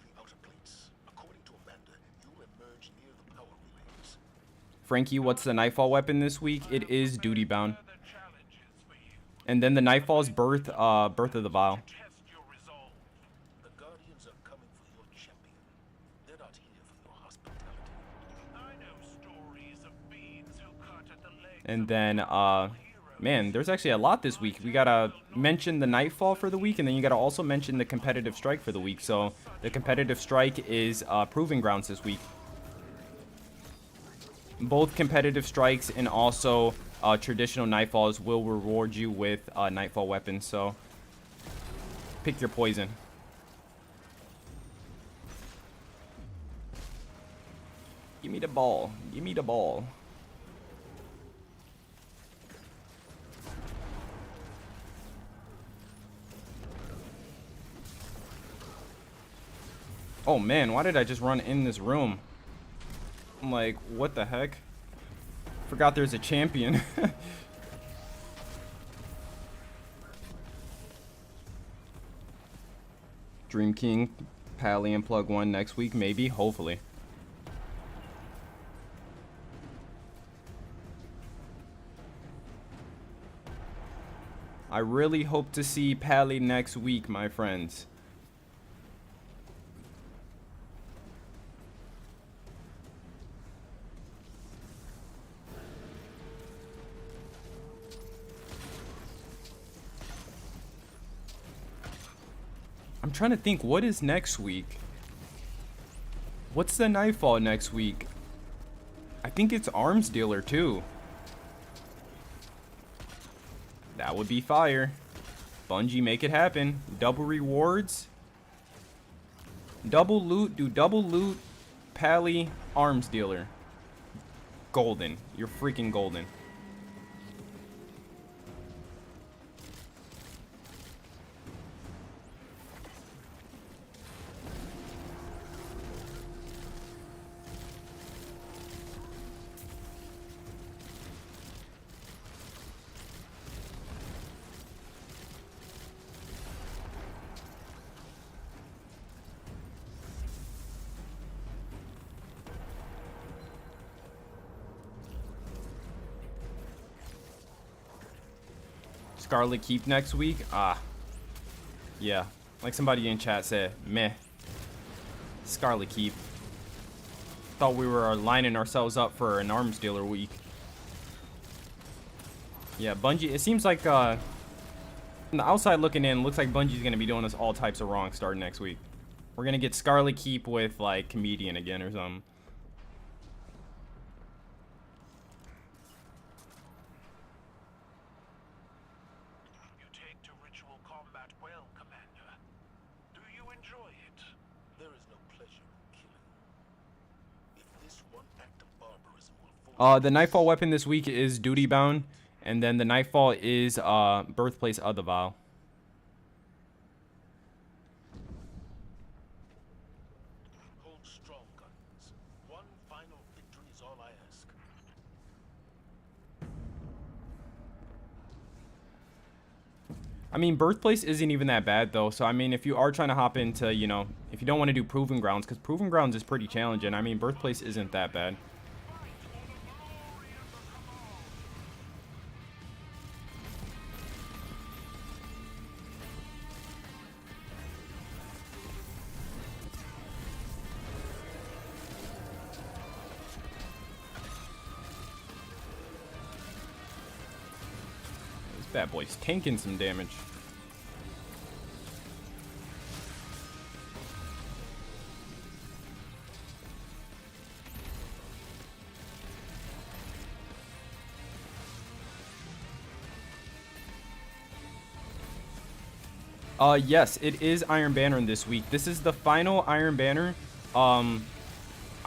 Frankie, what's the Nightfall weapon this week? It is duty bound. And then the Nightfall's birth of the Vile. And then man, there's actually a lot this week. We gotta mention the Nightfall for the week, and then you gotta also mention the competitive strike for the week. So the competitive strike is Proving Grounds this week. Both competitive strikes and also traditional Nightfalls will reward you with Nightfall weapons, so pick your poison. Give me the ball. Give me the ball. Oh man, why did I just run in this room? I'm like, what the heck? Forgot there's a champion. Dream King, Pally, and Plug 1 next week, maybe, hopefully. I really hope to see Pally next week, my friends. I'm trying to think, what is next week? What's the Nightfall next week? I think it's Arms Dealer too. That would be fire. Bungie, make it happen. Double rewards. Double loot. Do double loot. Pally. Arms Dealer. Golden. You're freaking golden. Scarlet Keep next week? Yeah. Like somebody in chat said, meh. Scarlet Keep. Thought we were lining ourselves up for an Arms Dealer week. Yeah, Bungie, it seems like, from the outside looking in, looks like Bungie's gonna be doing us all types of wrong starting next week. We're gonna get Scarlet Keep with like Comedian again or something. You take to ritual combat well, Commander. Do you enjoy it? There is no pleasure in killing. If this one act of barbarism will fully The Nightfall weapon this week is Duty Bound, and then the Nightfall is Birthplace of the Vow. hold strong, guns. One final victory is all I ask. I mean, Birthplace isn't even that bad, though. So, I mean, if you are trying to hop into, you know, if you don't want to do Proving Grounds, because Proving Grounds is pretty challenging. I mean, Birthplace isn't that bad. This bad boy's tanking some damage. Yes, it is Iron Banner this week. This is the final Iron Banner. I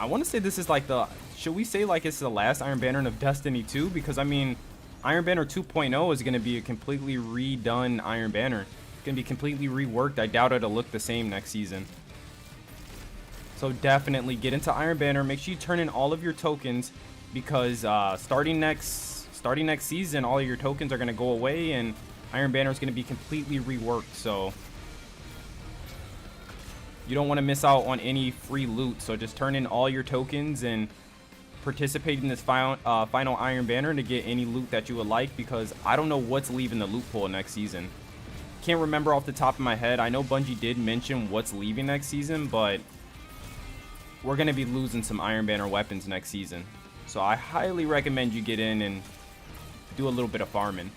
want to say this is like the, should we say like it's the last Iron Banner of Destiny 2? Because I mean, Iron Banner 2.0 is going to be a completely redone Iron Banner. It's going to be completely reworked. I doubt it'll look the same next season. So definitely get into Iron Banner. Make sure you turn in all of your tokens, because starting next season, all of your tokens are going to go away, and Iron Banner is going to be completely reworked. So you don't want to miss out on any free loot. So just turn in all your tokens and participate in this final Iron Banner to get any loot that you would like, because I don't know what's leaving the loot pool next season. Can't remember off the top of my head. I know Bungie did mention what's leaving next season, but we're going to be losing some Iron Banner weapons next season. So I highly recommend you get in and do a little bit of farming.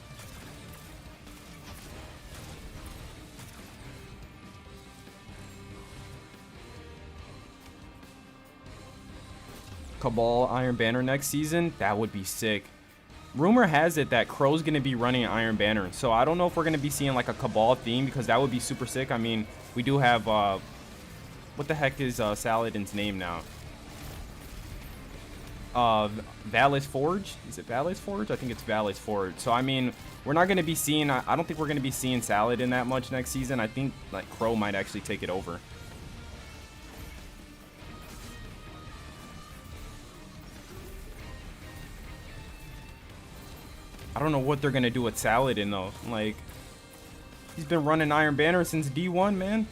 Cabal Iron Banner next season, that would be sick. Rumor has it that Crow's going to be running Iron Banner, so I don't know if we're going to be seeing like a Cabal theme, because that would be super sick. I mean, we do have what the heck is Saladin's name now? Valis Forge? Is it Valis Forge? I think it's Valis Forge. So I mean, we're not going to be seeing, I don't think we're going to be seeing Saladin that much next season. I think like Crow might actually take it over. I don't know what they're gonna do with Saladin though. Like, he's been running Iron Banner since D1, man.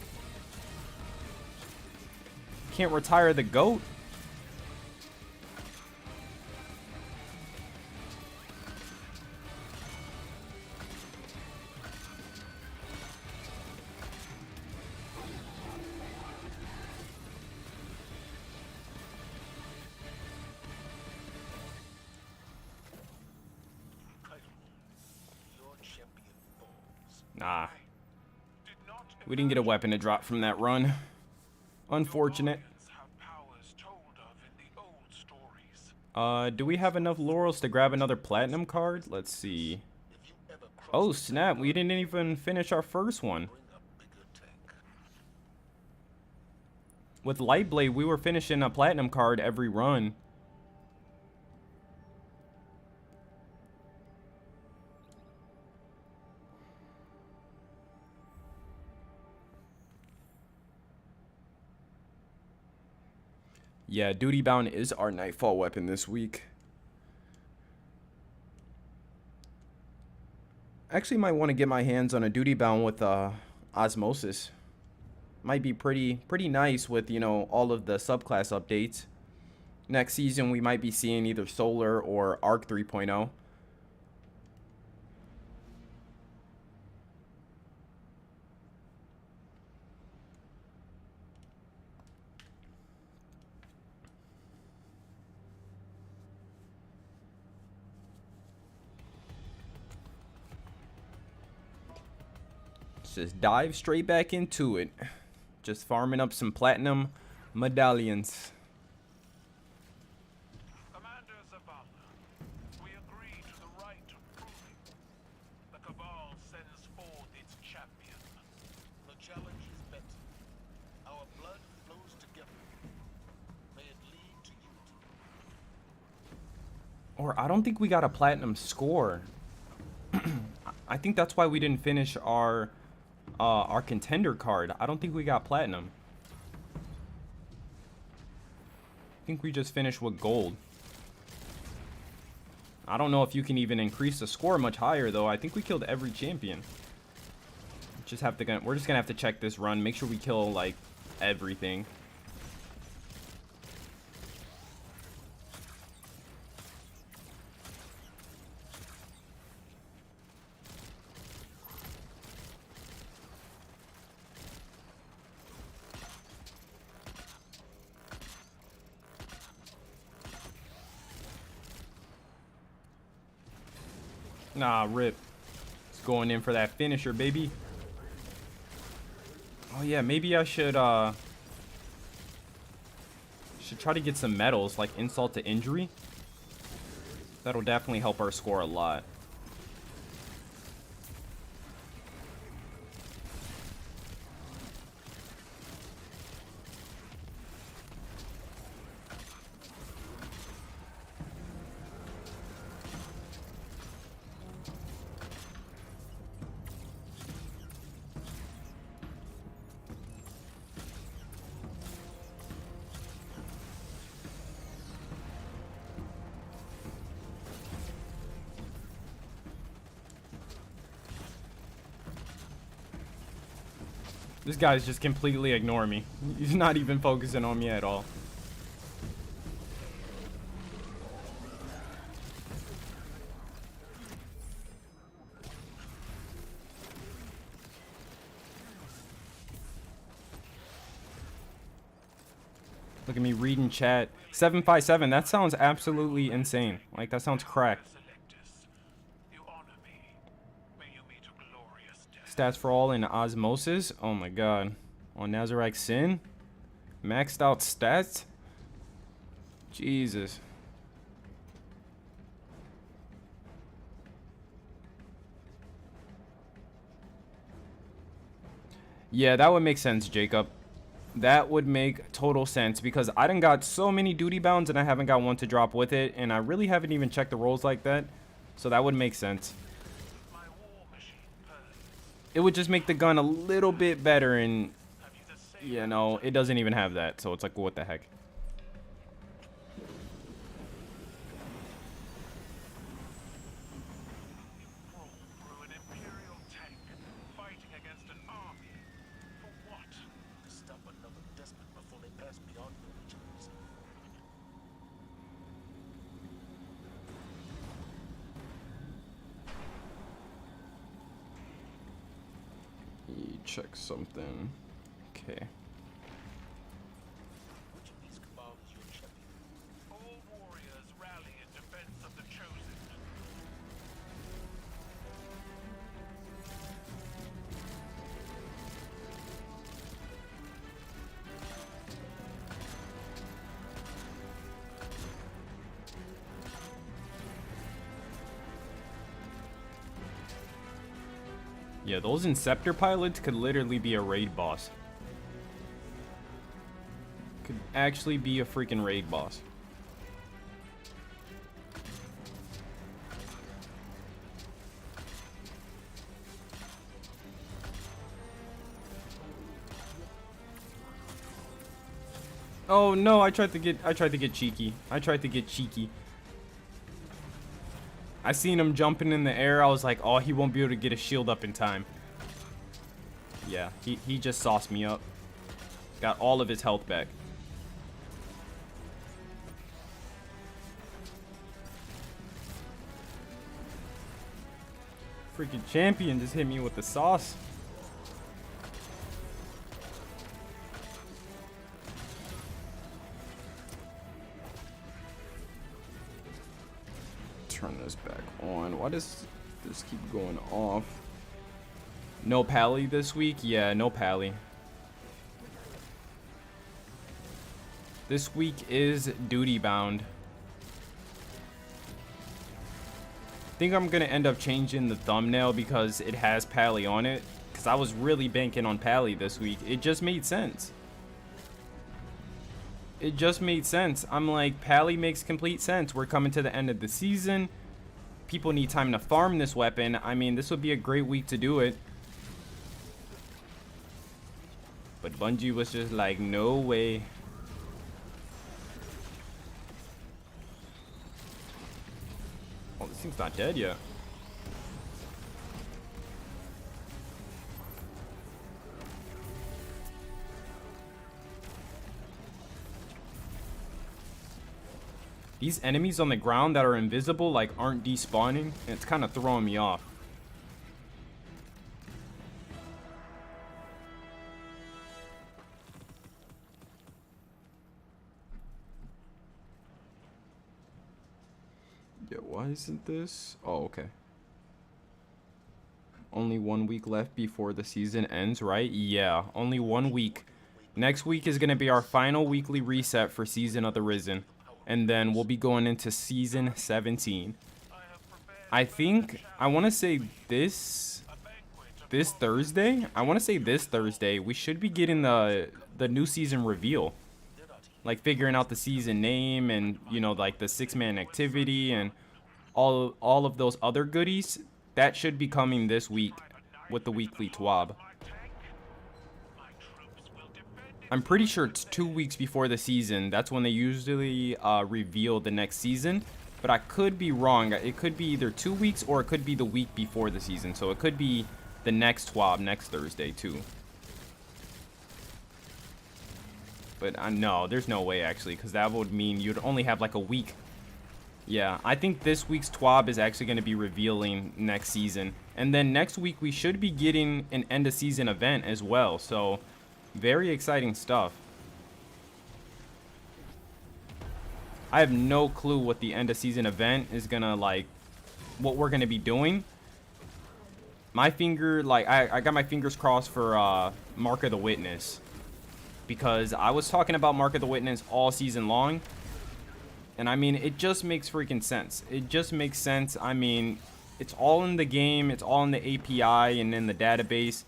Can't retire the GOAT. Nah. We didn't get a weapon to drop from that run. Unfortunate. Do we have enough laurels to grab another platinum card? Let's see. Oh snap, we didn't even finish our first one. With Lightblade, we were finishing a platinum card every run. Yeah, Duty Bound is our Nightfall weapon this week. Actually might want to get my hands on a Duty Bound with Osmosis. Might be pretty nice with, you know, all of the subclass updates. Next season we might be seeing either Solar or Arc 3.0. Just dive straight back into it. Just farming up some platinum medallions. Commander Zavala, we agree to the right of proving. The Cabal sends forth its champion. The challenge is met. Our blood flows together. May it lead to unity. Or I don't think we got a platinum score. I think that's why we didn't finish our contender card. I don't think we got platinum. I think we just finished with gold. I don't know if you can even increase the score much higher though. I think we killed every champion. We're just gonna have to check this run, make sure we kill like everything. Nah, rip. It's going in for that finisher, baby. Oh yeah, maybe I should try to get some medals, like insult to injury. That'll definitely help our score a lot. This guy's just completely ignoring me. He's not even focusing on me at all. Look at me reading chat. 757, that sounds absolutely insane. Like, that sounds crack. Stats for all in osmosis. Oh my god. On Nazarite Sin. Maxed out stats. Jesus. Yeah, that would make sense, Jacob. That would make total sense because I done got so many duty bounds and I haven't got one to drop with it, and I really haven't even checked the rolls like that. So that would make sense. It would just make the gun a little bit better, and you know, it doesn't even have that, so it's like, what the heck. Check something. Okay. Which of these Cabal is your champion? All warriors rally in defense of the chosen. Yeah, those Inceptor pilots could literally be a raid boss. Could actually be a freaking raid boss. Oh no, I tried to get cheeky. I seen him jumping in the air. I was like, oh, he won't be able to get a shield up in time. Yeah, he just sauced me up. Got all of his health back. Freaking champion just hit me with the sauce. Turn this back on. Why does this keep going off? No pally this week? Yeah, no pally. This week is duty bound. I think I'm gonna end up changing the thumbnail because it has Pally on it. Because I was really banking on Pally this week. It just made sense. It just made sense. I'm like, Pally makes complete sense. We're coming to the end of the season. People need time to farm this weapon. I mean, this would be a great week to do it. But Bungie was just like, no way. Oh, this thing's not dead yet. These enemies on the ground that are invisible, like, aren't despawning. And it's kind of throwing me off. Yeah, why isn't this? Oh, okay. Only 1 week left before the season ends, right? Yeah, only 1 week. Next week is going to be our final weekly reset for Season of the Risen. And then we'll be going into Season 17. I think, I want to say this Thursday? I want to say this Thursday, we should be getting the new season reveal. Like figuring out the season name and, you know, like the 6-man activity and all of those other goodies. That should be coming this week with the weekly TWAB. I'm pretty sure it's 2 weeks before the season. That's when they usually reveal the next season. But I could be wrong. It could be either 2 weeks or it could be the week before the season. So it could be the next TWAB next Thursday too. But no, there's no way actually. Because that would mean you'd only have like a week. Yeah, I think this week's TWAB is actually going to be revealing next season. And then next week we should be getting an end of season event as well. So very exciting stuff. I have no clue what the end of season event is gonna like, what we're gonna be doing. My finger, like, I got my fingers crossed for Mark of the Witness. Because I was talking about Mark of the Witness all season long. And I mean, it just makes freaking sense. It just makes sense. I mean, it's all in the game. It's all in the API and in the database.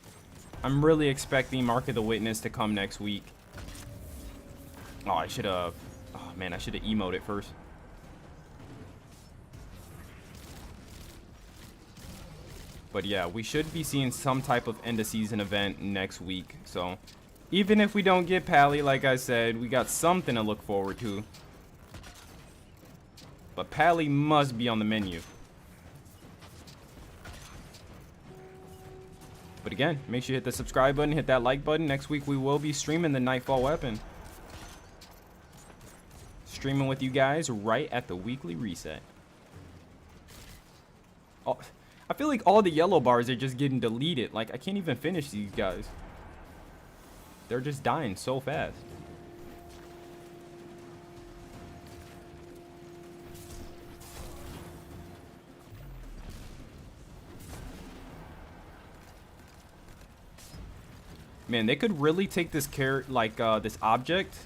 I'm really expecting Mark of the Witness to come next week. Oh, I should have... Oh, man, I should have emoted first. But yeah, we should be seeing some type of end-of-season event next week. So, even if we don't get Pally, like I said, we got something to look forward to. But Pally must be on the menu. But again, make sure you hit the subscribe button, hit that like button. Next week we will be streaming the Nightfall weapon. Streaming with you guys right at the weekly reset. Oh, I feel like all the yellow bars are just getting deleted. Like, I can't even finish these guys. They're just dying so fast. Man, they could really take this this object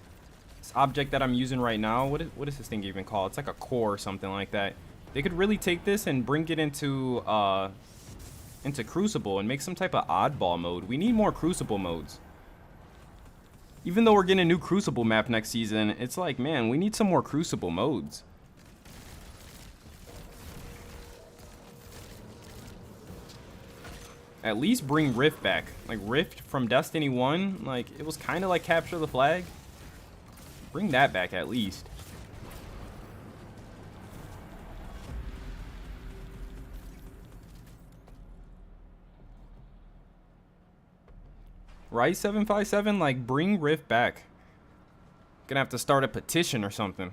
that I'm using right now. What is this thing even called? It's like a core or something like that. They could really take this and bring it into Crucible and make some type of oddball mode. We need more Crucible modes. Even though we're getting a new Crucible map next season, it's like, man, we need some more Crucible modes. At least bring Rift back. Like, Rift from Destiny 1, like, it was kind of like Capture the Flag. Bring that back at least. Right, 757? Like, bring Rift back. Gonna have to start a petition or something.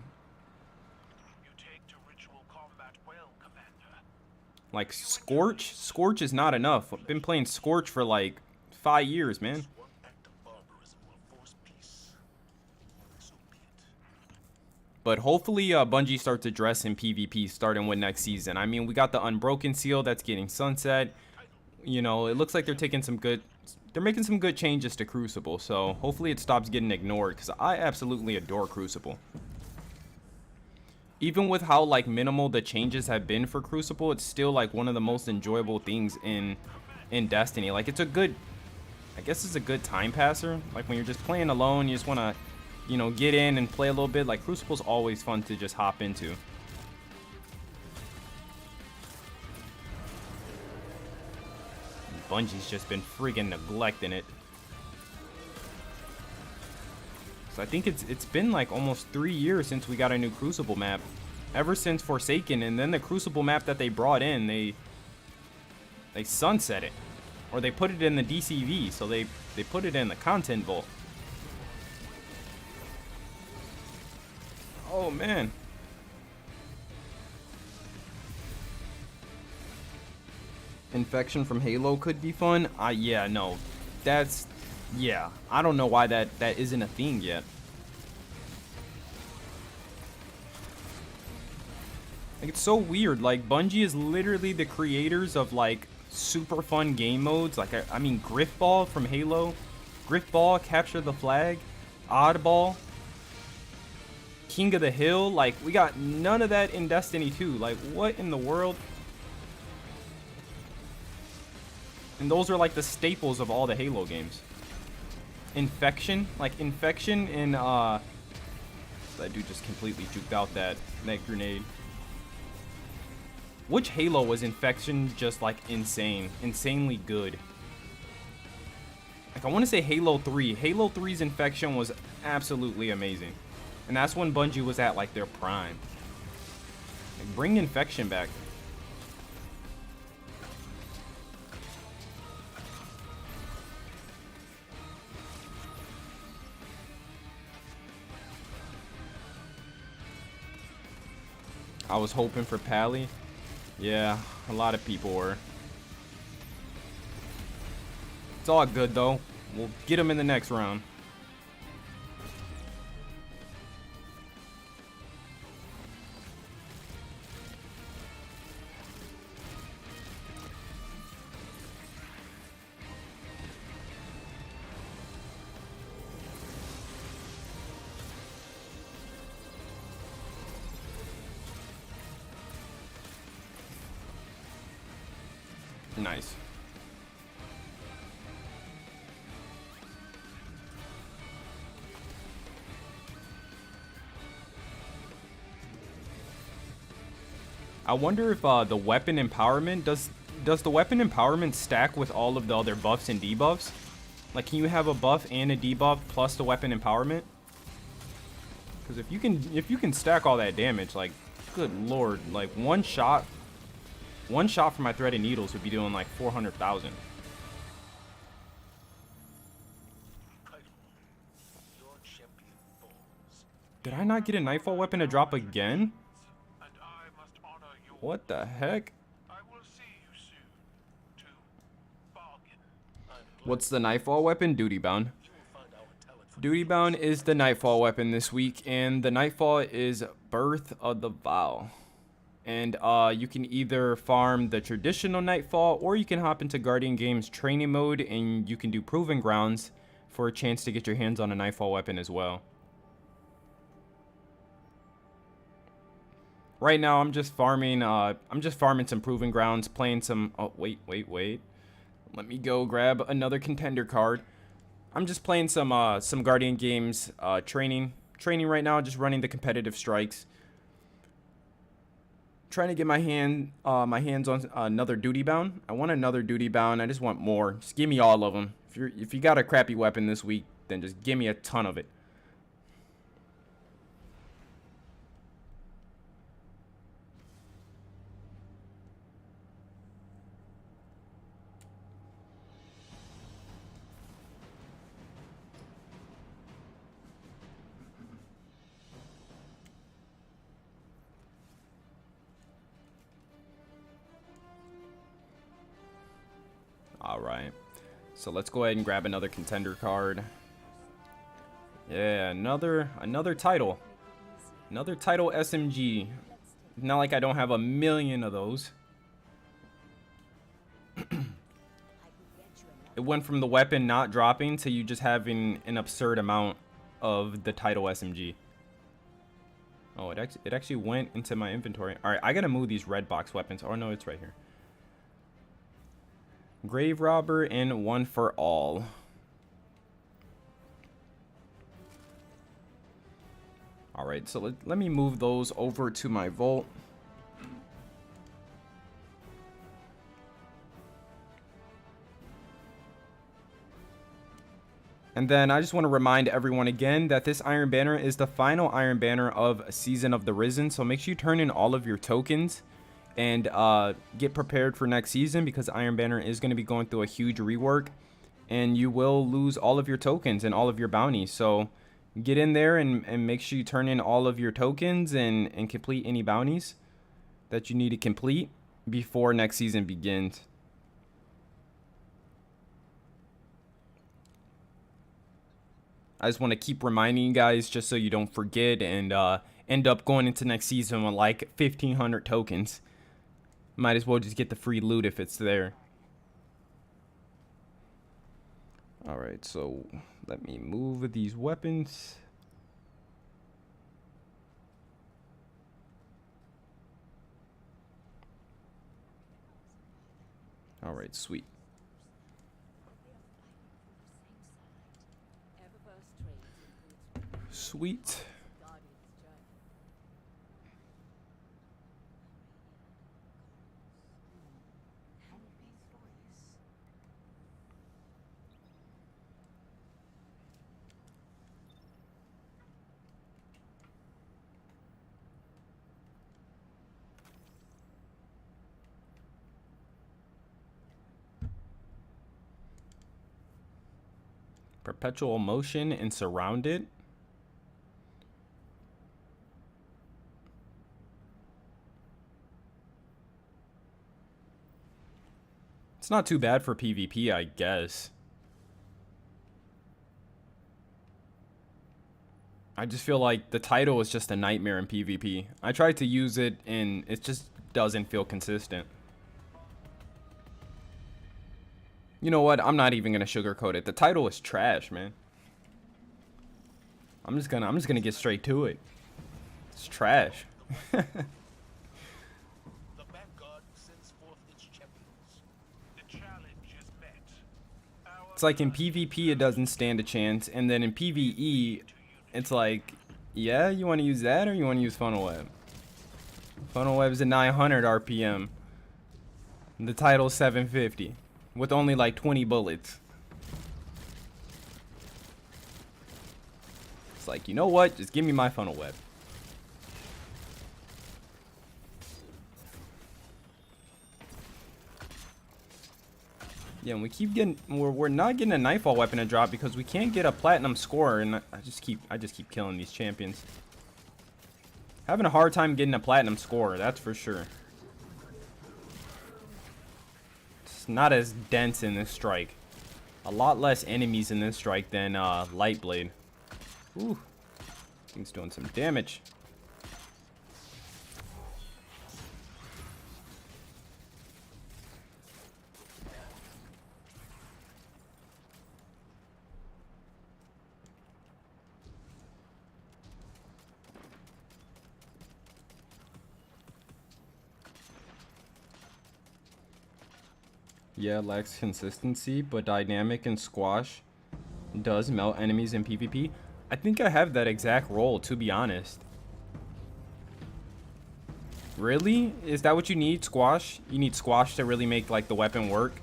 You take to ritual combat well, Commander. Like, Scorch? Scorch is not enough. I've been playing Scorch for like 5 years, man. One act of barbarism will force peace. So be it. But hopefully Bungie starts addressing PvP starting with next season. I mean, we got the Unbroken Seal that's getting sunset. You know, it looks like they're taking some good... they're making some good changes to Crucible, so hopefully it stops getting ignored, because I absolutely adore Crucible. Even with how like minimal the changes have been for Crucible, it's still like one of the most enjoyable things in Destiny. Like, it's a good, I guess it's a good time passer. Like, when you're just playing alone, you just want to, you know, get in and play a little bit. Like, Crucible's always fun to just hop into. Bungie's just been friggin' neglecting it. So I think it's been like almost 3 years since we got a new Crucible map. Ever since Forsaken, and then the Crucible map that they brought in, they sunset it. Or they put it in the DCV, so they put it in the content vault. Oh man. Infection from Halo could be fun. Yeah, no. That's, yeah. I don't know why that isn't a thing yet. Like, it's so weird. Like, Bungie is literally the creators of like super fun game modes. Like, I mean, Griffball from Halo, Griffball, Capture the Flag, Oddball, King of the Hill. Like, we got none of that in Destiny 2. Like, what in the world? And those are like the staples of all the Halo games. Infection, like Infection in that dude just completely juked out that grenade. Which Halo was Infection just like insanely good? Like, I want to say Halo 3. Halo 3's Infection was absolutely amazing. And that's when Bungie was at like their prime. Like, bring Infection back. I was hoping for Pally. Yeah, a lot of people were. It's all good though. We'll get him in the next round. Nice. I wonder if the weapon empowerment does the weapon empowerment stack with all of the other buffs and debuffs? Like, can you have a buff and a debuff plus the weapon empowerment? Because if you can stack all that damage, like, good lord, like one shot from my threaded needles would be doing like 400,000. Did I not get a Nightfall weapon to drop again? What the heck? What's the Nightfall weapon? Duty bound. Duty bound is the Nightfall weapon this week, and the Nightfall is Birth of the Vow. And you can either farm the traditional Nightfall, or you can hop into Guardian Games training mode, and you can do Proving Grounds for a chance to get your hands on a Nightfall weapon as well. Right now, I'm just farming some Proving Grounds, playing some. Oh, wait. Let me go grab another contender card. I'm just playing some Guardian Games training right now, just running the competitive strikes. Trying to get my hands on another duty bound. I want another duty bound. I just want more. Just give me all of them. If you got a crappy weapon this week, then just give me a ton of it. Alright, so let's go ahead and grab another contender card. Yeah, another title. Another title SMG. Not like I don't have a million of those. It It went from the weapon not dropping to you just having an absurd amount of the title SMG. Oh, it actually went into my inventory. All right, I gotta move these red box weapons. Oh no, it's right here. Grave Robber and One for All. All right, so let me move those over to my vault. And then I just want to remind everyone again that this Iron Banner is the final Iron Banner of Season of the Risen. So make sure you turn in all of your tokens and get prepared for next season, because Iron Banner is going to be going through a huge rework. And you will lose all of your tokens and all of your bounties. So get in there and make sure you turn in all of your tokens and complete any bounties that you need to complete before next season begins. I just want to keep reminding you guys just so you don't forget and end up going into next season with like 1,500 tokens. Might as well just get the free loot if it's there. Alright, so let me move these weapons. Alright, sweet. Sweet. Perpetual motion and surrounded. It's not too bad for PvP, I guess. I just feel like the title is just a nightmare in PvP. I tried to use it and it just doesn't feel consistent. You know what? I'm not even gonna sugarcoat it. The title is trash, man. I'm just gonna get straight to it. It's trash. The vanguard sends forth its champions. The challenge is met. It's like in PvP it doesn't stand a chance, and then in PvE it's like, yeah, you want to use that or you want to use funnel web? Funnel web's at 900 RPM. The title's 750 with only like 20 bullets. It's like, you know what? Just give me my funnel web. Yeah, and we keep getting, we're not getting a Nightfall weapon to drop because we can't get a platinum score, and I just keep killing these champions. Having a hard time getting a platinum score, that's for sure. It's not as dense in this strike. A lot less enemies in this strike than Lightblade. Ooh, thing's doing some damage. Yeah, lacks consistency, but dynamic and squash does melt enemies in PvP. I think I have that exact role, to be honest. Really? Is that what you need, squash? You need squash to really make like the weapon work?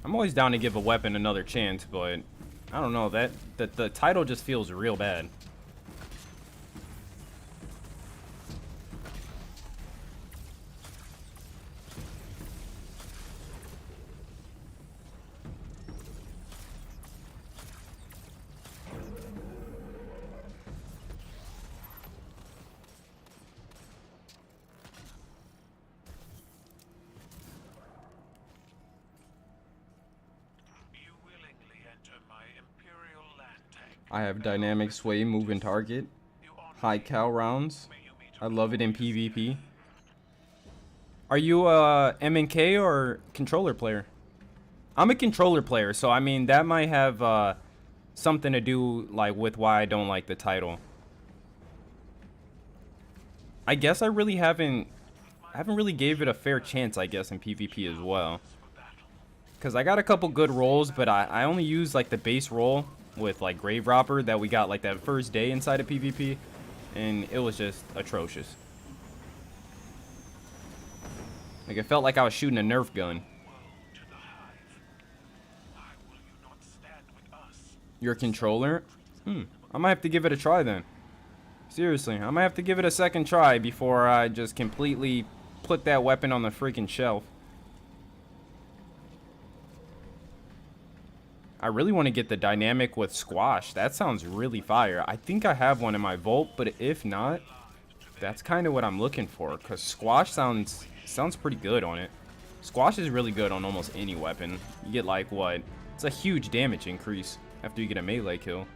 I'm always down to give a weapon another chance, but I don't know, that the title just feels real bad. I have dynamic sway, move and target, high cal rounds, I love it in PvP. Are you a MNK or controller player? I'm a controller player, so I mean that might have something to do like with why I don't like the title. I guess I haven't really gave it a fair chance, I guess, in PvP as well. Cause I got a couple good rolls, but I only use like the base roll with like Grave Robber that we got like that first day inside of PvP, and it was just atrocious. Like it felt like I was shooting a Nerf gun. Your controller? I might have to give it a try then. Seriously, I might have to give it a second try before I just completely put that weapon on the freaking shelf. I really want to get the dynamic with squash. That sounds really fire. I think I have one in my vault, but if not, that's kind of what I'm looking for, because squash sounds pretty good on it. Squash is really good on almost any weapon. You get like what? It's a huge damage increase after you get a melee kill.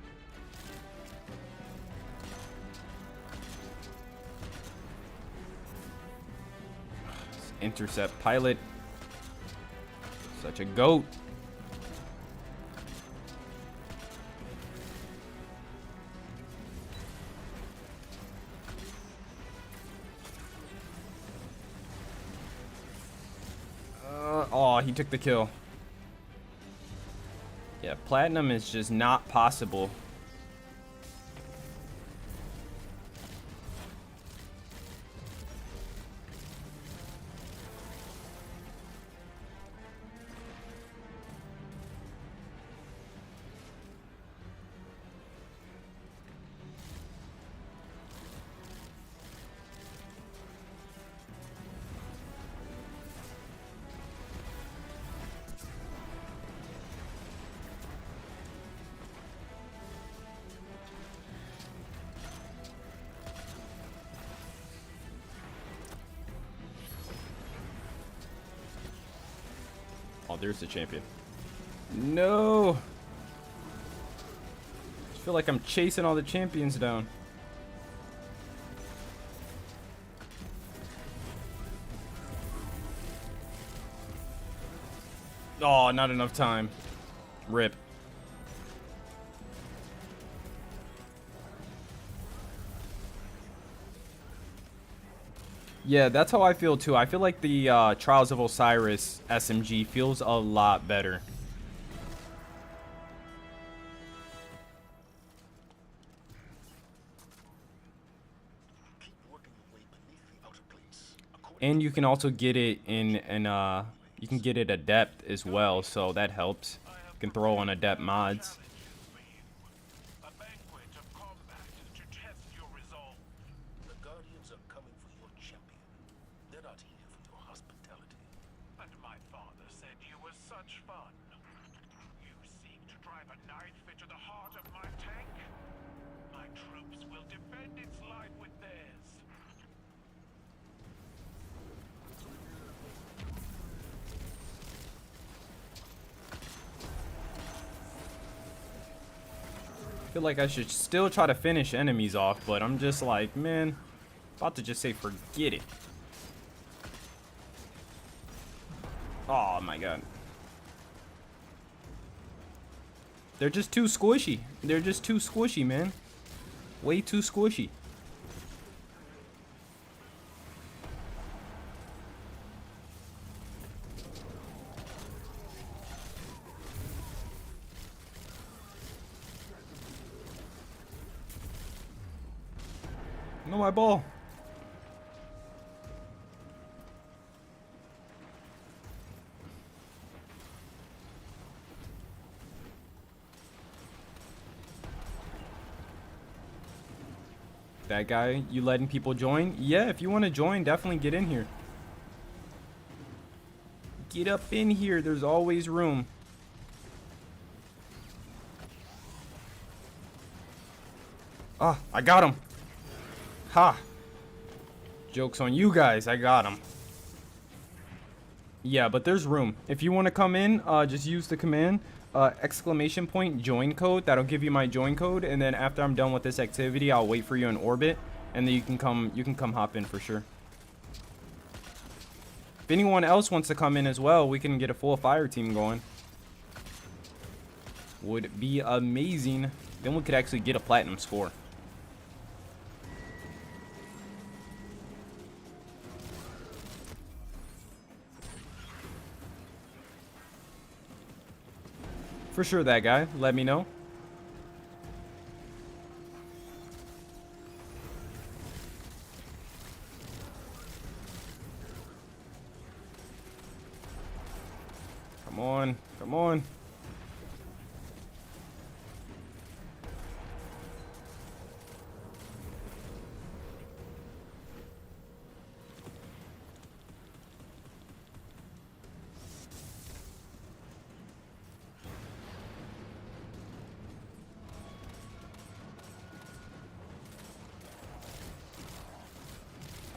Intercept pilot. Such a goat. Oh, he took the kill. Yeah, platinum is just not possible. Oh, there's the champion. No! I feel like I'm chasing all the champions down. Oh, not enough time. Rip. Yeah, that's how I feel too. I feel like the Trials of Osiris SMG feels a lot better. And you can also get it in you can get it adept as well, so that helps. You can throw on adept mods. I feel like I should still try to finish enemies off, but I'm just like, man, about to just say forget it. Oh my god. They're just too squishy. They're just too squishy, man. Way too squishy. No, my ball. That guy, you letting people join? Yeah, if you want to join, definitely get in here. Get up in here. There's always room. Ah, I got him. Ha! Joke's on you guys, I got him. Yeah, but there's room. If you want to come in, just use the command exclamation point join code. That'll give you my join code, and then after I'm done with this activity, I'll wait for you in orbit, and then you can come hop in for sure. If anyone else wants to come in as well, we can get a full fire team going. Would be amazing. Then we could actually get a platinum score. For sure, that guy. Let me know. Come on. Come on.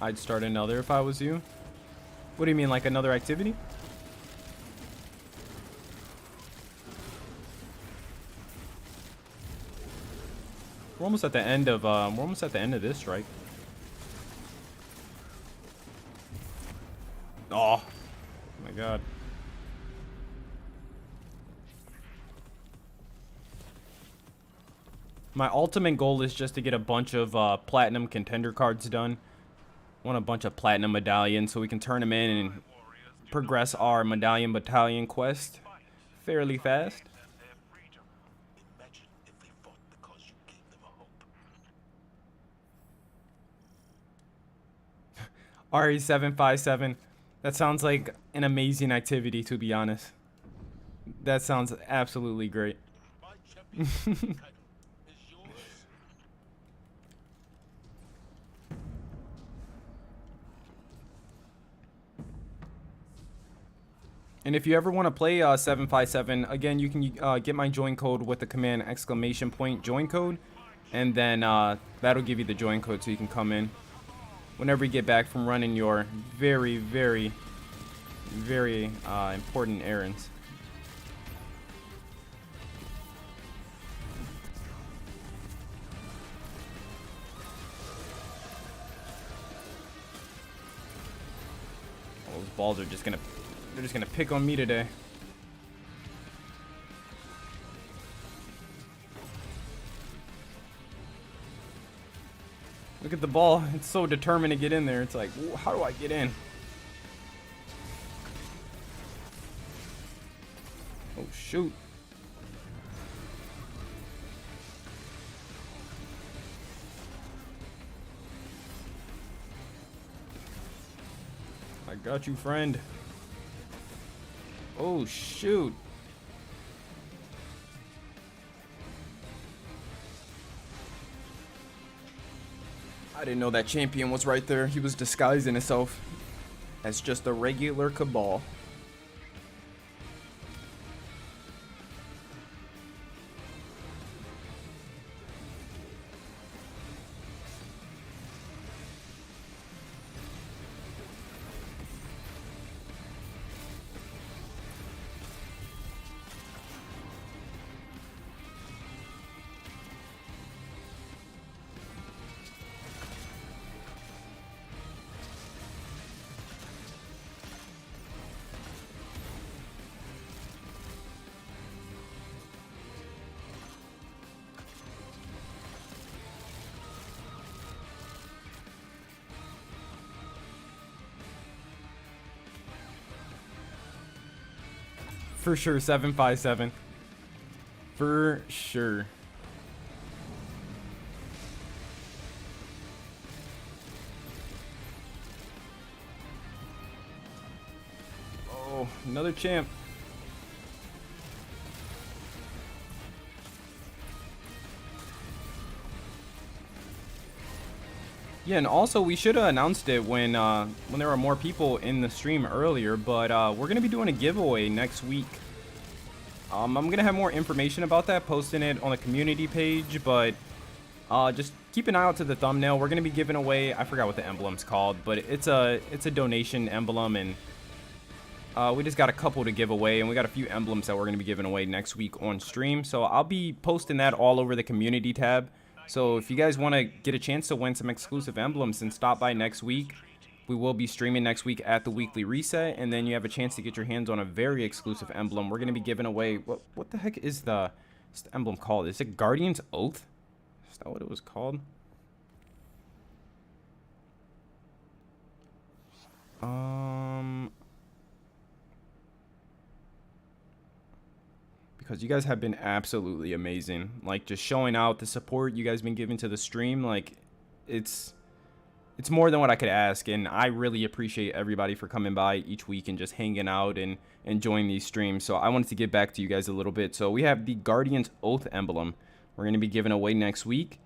I'd start another if I was you. What do you mean, like another activity? We're almost at the end of this strike. Oh my god. My ultimate goal is just to get a bunch of platinum contender cards done. Want a bunch of platinum medallions so we can turn them in and progress our medallion battalion quest fairly fast. Imagine if they fought because you gave them a hope. RE757. That sounds like an amazing activity, to be honest. That sounds absolutely great. My championship title is yours. And if you ever want to play 757, again, you can get my join code with the command !join code, and then that'll give you the join code so you can come in whenever you get back from running your very, very, very important errands. Those balls are just gonna pick on me today. Look at the ball. It's so determined to get in there. It's like, how do I get in? Oh, shoot. I got you, friend. Oh, shoot. I didn't know that champion was right there. He was disguising himself as just a regular Cabal. For sure, 757. For sure. Oh, another champ. Yeah, and also we should have announced it when there were more people in the stream earlier, but we're gonna be doing a giveaway next week. I'm gonna have more information about that, posting it on the community page, but just keep an eye out to the thumbnail. We're gonna be giving away, I forgot what the emblem's called, but it's a donation emblem, and we just got a couple to give away, and we got a few emblems that we're gonna be giving away next week on stream. So I'll be posting that all over the community tab. So if you guys want to get a chance to win some exclusive emblems, then stop by next week. We will be streaming next week at the weekly reset, and then you have a chance to get your hands on a very exclusive emblem. We're going to be giving away, what the heck is the emblem called? Is it Guardian's Oath? Is that what it was called? Because you guys have been absolutely amazing. Like, just showing out the support you guys been giving to the stream, like, it's more than what I could ask, and I really appreciate everybody for coming by each week and just hanging out and enjoying these streams. So I wanted to get back to you guys a little bit. So we have the Guardian's Oath emblem we're going to be giving away next week,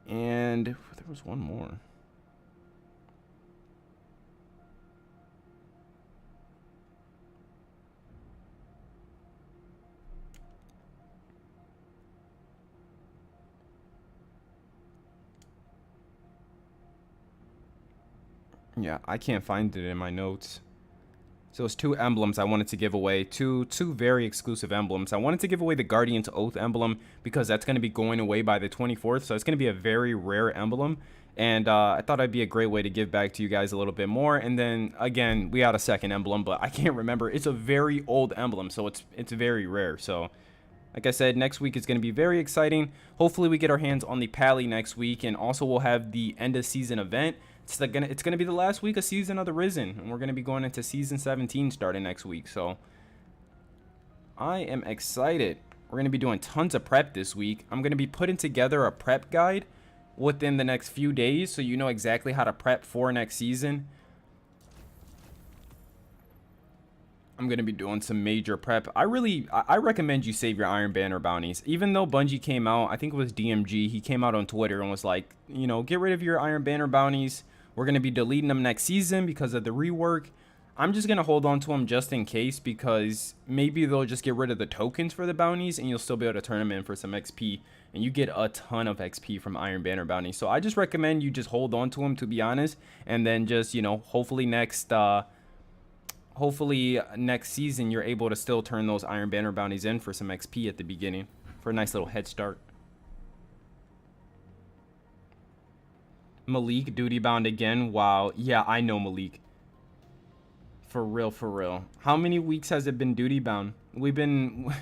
and there was one more. Yeah, I can't find it in my notes. So it's 2 emblems I wanted to give away, two very exclusive emblems. I wanted to give away the Guardian's Oath emblem because that's going to be going away by the 24th, so it's going to be a very rare emblem. And I thought it'd be a great way to give back to you guys a little bit more. And then again, we had a second emblem, but I can't remember. It's a very old emblem, so it's very rare. So like I said, next week is going to be very exciting. Hopefully we get our hands on the Pally next week, and also we'll have the end of season event. It's gonna be the last week of Season of the Risen, and we're gonna be going into Season 17 starting next week. So I am excited. We're gonna be doing tons of prep this week. I'm gonna be putting together a prep guide within the next few days, so you know exactly how to prep for next season. I'm gonna be doing some major prep. I recommend you save your Iron Banner bounties. Even though Bungie came out, I think it was DMG, he came out on Twitter and was like, you know, get rid of your Iron Banner bounties. We're going to be deleting them next season because of the rework. I'm just going to hold on to them just in case, because maybe they'll just get rid of the tokens for the bounties and you'll still be able to turn them in for some XP. And you get a ton of XP from Iron Banner bounties. So I just recommend you just hold on to them, to be honest. And then just, you know, hopefully next season you're able to still turn those Iron Banner bounties in for some XP at the beginning for a nice little head start. Malik duty bound again. Wow. Yeah, I know Malik. For real, for real. How many weeks has it been duty bound? We've been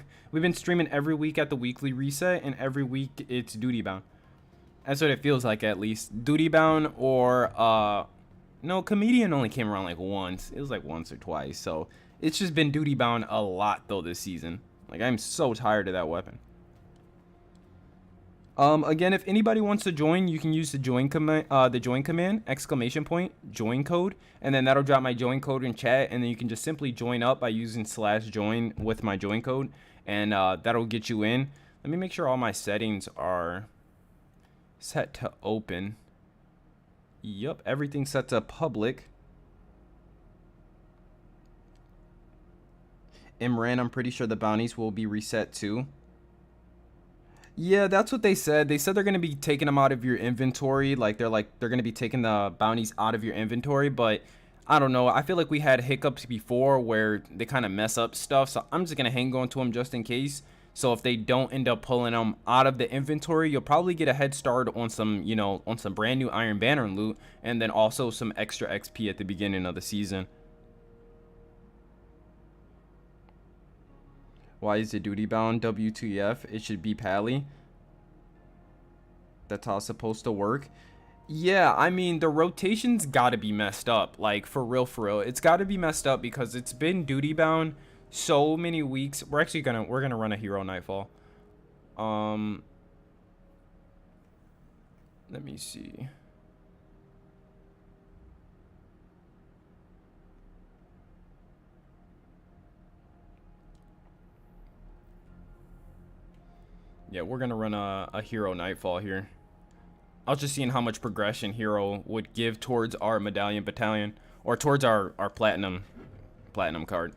streaming every week at the weekly reset, and every week it's duty bound. That's what it feels like, at least. Duty bound, or no, Comedian only came around like once. It was like once or twice. So it's just been duty bound a lot though this season. Like, I'm so tired of that weapon. Again, if anybody wants to join, you can use the join command, !, join code, and then that'll drop my join code in chat, and then you can just simply join up by using /join with my join code, and that'll get you in. Let me make sure all my settings are set to open. Yup, everything's set to public. Imran, I'm pretty sure the bounties will be reset too. Yeah, that's what they said. They said they're going to be taking them out of your inventory. They're going to be taking the bounties out of your inventory, but I don't know. I feel like we had hiccups before where they kind of mess up stuff, so I'm just going to hang on to them just in case. So if they don't end up pulling them out of the inventory, you'll probably get a head start on some, you know, on some brand new Iron Banner loot, and then also some extra XP at the beginning of the season. Why is it duty bound? WTF? It should be Pally. That's how it's supposed to work. Yeah, I mean, the rotation's got to be messed up. Like, for real, for real. It's got to be messed up because it's been duty bound so many weeks. We're gonna run a hero Nightfall. Let me see. Yeah, we're gonna run a hero Nightfall here. I was just seeing how much progression hero would give towards our medallion battalion, or towards our platinum card.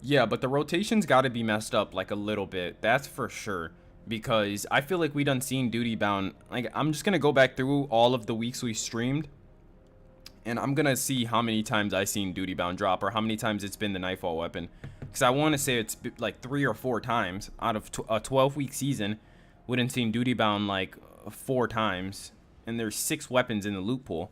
Yeah, but the rotation's got to be messed up like a little bit. That's for sure, because I feel like we done seen duty bound. Like, I'm just gonna go back through all of the weeks we streamed, And I'm gonna see how many times I seen duty bound drop, or how many times it's been the Nightfall weapon, because I want to say it's like 3 or 4 times out of a 12-week season. Wouldn't seen duty bound like 4 times, and there's 6 weapons in the loot pool.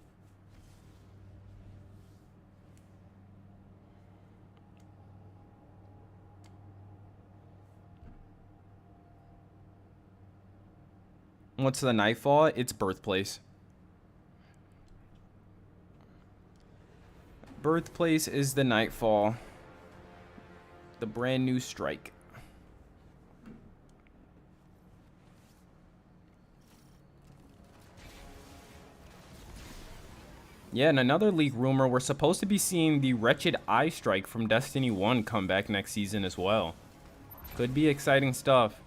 What's the Nightfall? It's birthplace. Birthplace is the Nightfall. The brand new strike. Yeah, and another leak rumor, we're supposed to be seeing the Wretched Eye Strike from Destiny 1 come back next season as well. Could be exciting stuff.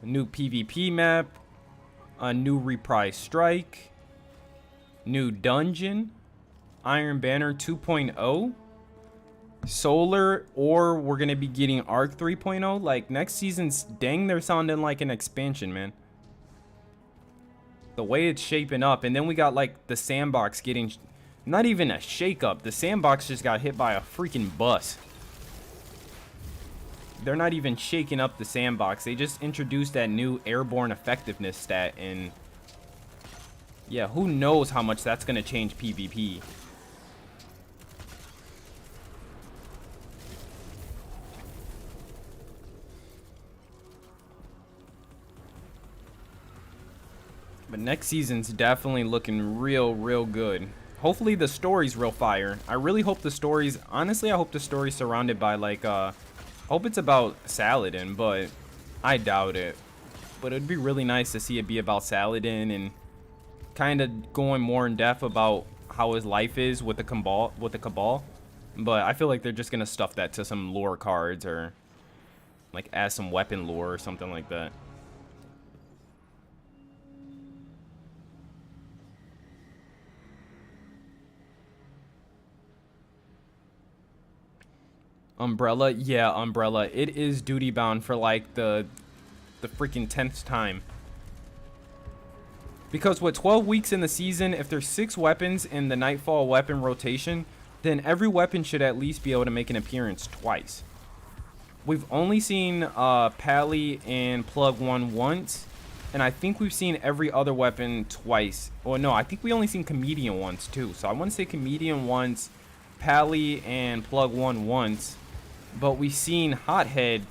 A new PvP map. A new reprise strike. New dungeon. Iron Banner 2.0. Solar, or we're going to be getting Arc 3.0. Like, next season's, dang, they're sounding like an expansion, man. The way it's shaping up. And then we got, like, the sandbox getting, not even a shake-up. The sandbox just got hit by a freaking bus. They're not even shaking up the sandbox. They just introduced that new airborne effectiveness stat. And, yeah, who knows how much that's going to change PvP. But next season's definitely looking real good. Hopefully the story's real fire. I really hope the story's, honestly, I hope the story's surrounded by, like, I hope it's about Saladin, but I doubt it. But it'd be really nice to see it be about Saladin and kind of going more in depth about how his life is with the Cabal. But I feel like they're just gonna stuff that to some lore cards, or like add some weapon lore or something like that. Umbrella, yeah, Umbrella. It is duty bound for like the freaking 10th time. Because with 12 weeks in the season, if there's 6 weapons in the Nightfall weapon rotation, then every weapon should at least be able to make an appearance twice. We've only seen Pally and Plug 1 once, and I think we've seen every other weapon twice. Well, no, I think we only seen Comedian once too. So I want to say Comedian once, Pally and Plug 1 once. But we've seen Hothead.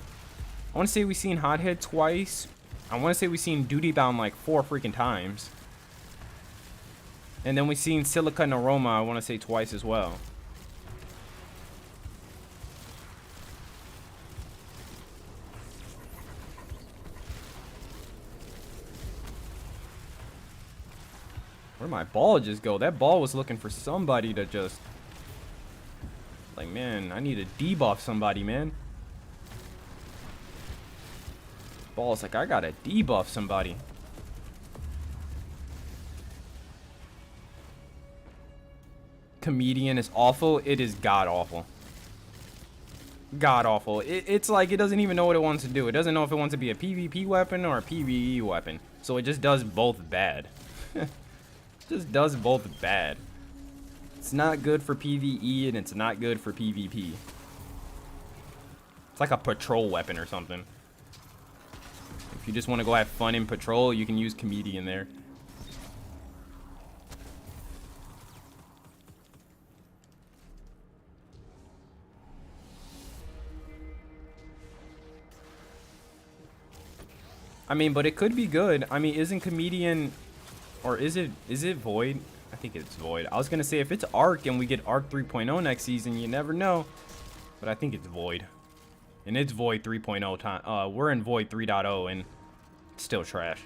I want to say we've seen Hothead twice. I want to say we've seen Duty Bound like 4 freaking times. And then we've seen Silica and Aroma, I want to say twice as well. Where'd my ball just go? That ball was looking for somebody to just... Like, man, I need to debuff somebody, man. Ball's like, I gotta debuff somebody. Comedian is awful. It is god awful. God awful. It's like it doesn't even know what it wants to do. It doesn't know if it wants to be a PvP weapon or a PvE weapon. So it just does both bad. Just does both bad. It's not good for PvE and it's not good for PvP. It's like a patrol weapon or something. If you just want to go have fun in patrol, you can use Comedian there. I mean, but it could be good. I mean, isn't Comedian, or is it Void? I think it's Void. I was going to say, if it's Arc and we get Arc 3.0 next season, you never know. But I think it's Void. And it's Void 3.0 time. We're in Void 3.0 and it's still trash.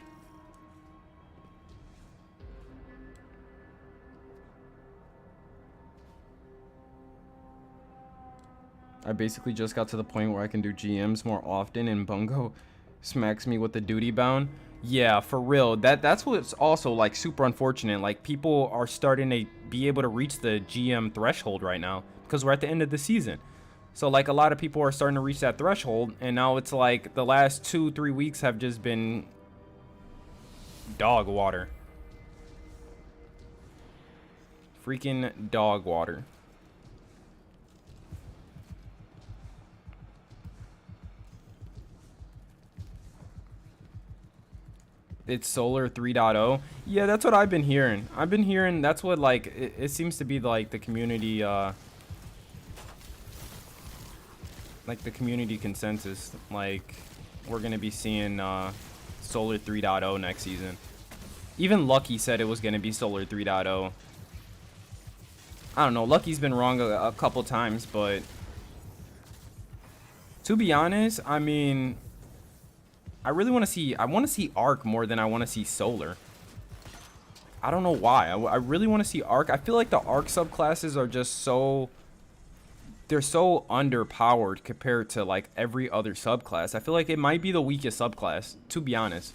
I basically just got to the point where I can do GMs more often, and Bungo smacks me with the duty bound. Yeah, for real. That's what's also like super unfortunate. Like, people are starting to be able to reach the GM threshold right now because we're at the end of the season. So like a lot of people are starting to reach that threshold, and now it's like the last 2-3 weeks have just been dog water. Freaking dog water. It's Solar 3.0. Yeah, that's what I've been hearing. I've been hearing that's what, like, it seems to be like the community consensus. Like, we're gonna be seeing Solar 3.0 next season. Even Lucky said it was gonna be Solar 3.0. I don't know, Lucky's been wrong a couple times, but to be honest, I mean, I really want to see, I want to see Arc more than I want to see Solar. I don't know why. I really want to see Arc. I feel like the Arc subclasses are just so, they're so underpowered compared to like every other subclass. I feel like it might be the weakest subclass, to be honest.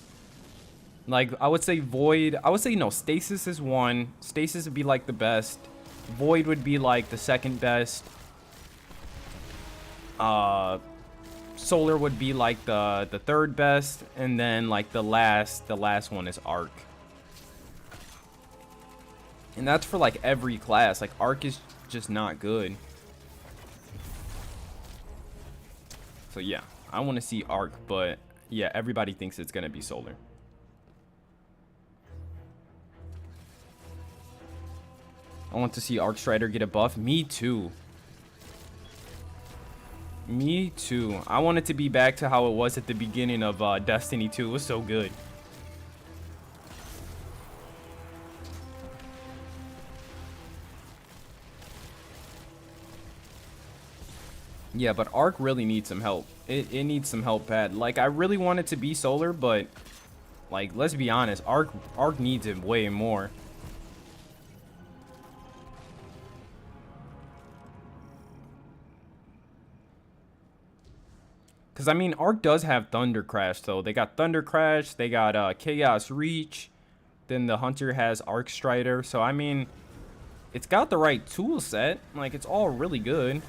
Like, I would say Void, I would say no, Stasis is one. Stasis would be like the best. Void would be like the second best. Solar would be like the third best, and then like the last one is Arc. And that's for like every class. Like, Arc is just not good. So yeah, I want to see Arc, but yeah, everybody thinks it's gonna be Solar. I want to see Arc Strider get a buff. Me too. Me too. I want it to be back to how it was at the beginning of Destiny 2. It was so good. Yeah, but Arc really needs some help. It needs some help bad. Like, I really want it to be Solar, but like, let's be honest, Arc needs it way more. Because, I mean, Arc does have Thunder Crash, though. They got Thunder Crash, they got Chaos Reach, then the Hunter has Arc Strider. So, I mean, it's got the right tool set. Like, it's all really good.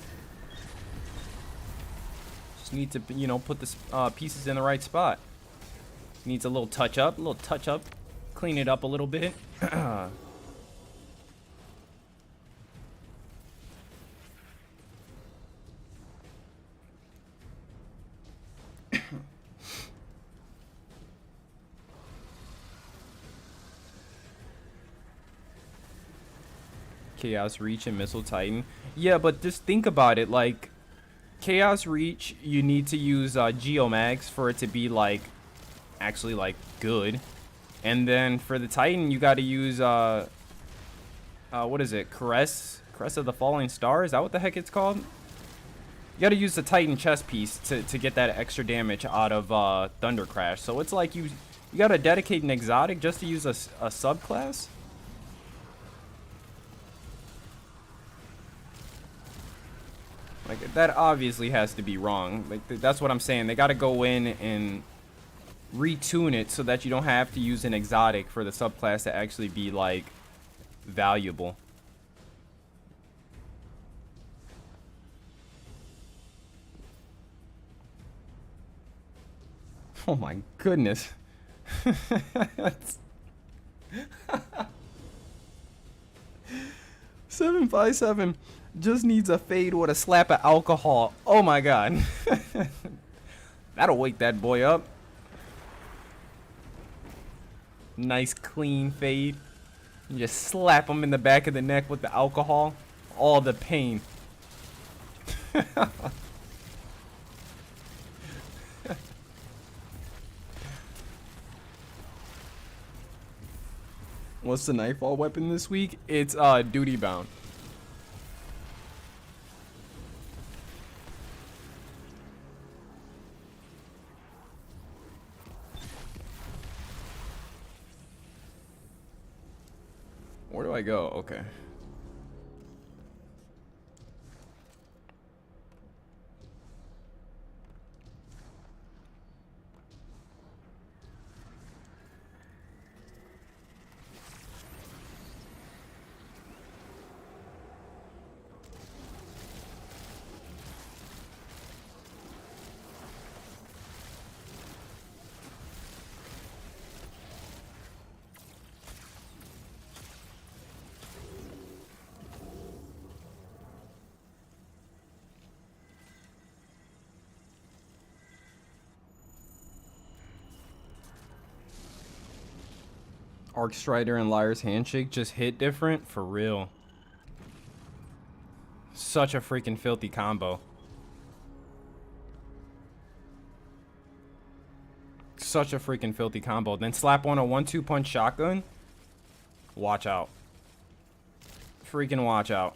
Just need to, you know, put the pieces in the right spot. Needs a little touch up, clean it up a little bit. Chaos Reach and Missile Titan. Yeah, but just think about it. Like, Chaos Reach, you need to use Geomags for it to be, like, actually, like, good. And then for the Titan, you got to use, what is it? Caress of the Falling Star? Is that what the heck it's called? You got to use the Titan chest piece to get that extra damage out of Thunder Crash. So it's like you got to dedicate an exotic just to use a subclass? Like, that obviously has to be wrong. Like, that's what I'm saying. They got to go in and retune it so that you don't have to use an exotic for the subclass to actually be, like, valuable. Oh my goodness. 757 just needs a fade with a slap of alcohol. Oh my god. That'll wake that boy up. Nice clean fade. You just slap him in the back of the neck with the alcohol. All the pain. What's the Nightfall weapon this week? It's duty bound. Where do I go? Okay. Arc Strider and Liar's Handshake just hit different for real. Such a freaking filthy combo. Such a freaking filthy combo. Then slap on a 1-2 punch shotgun. Watch out. Freaking watch out.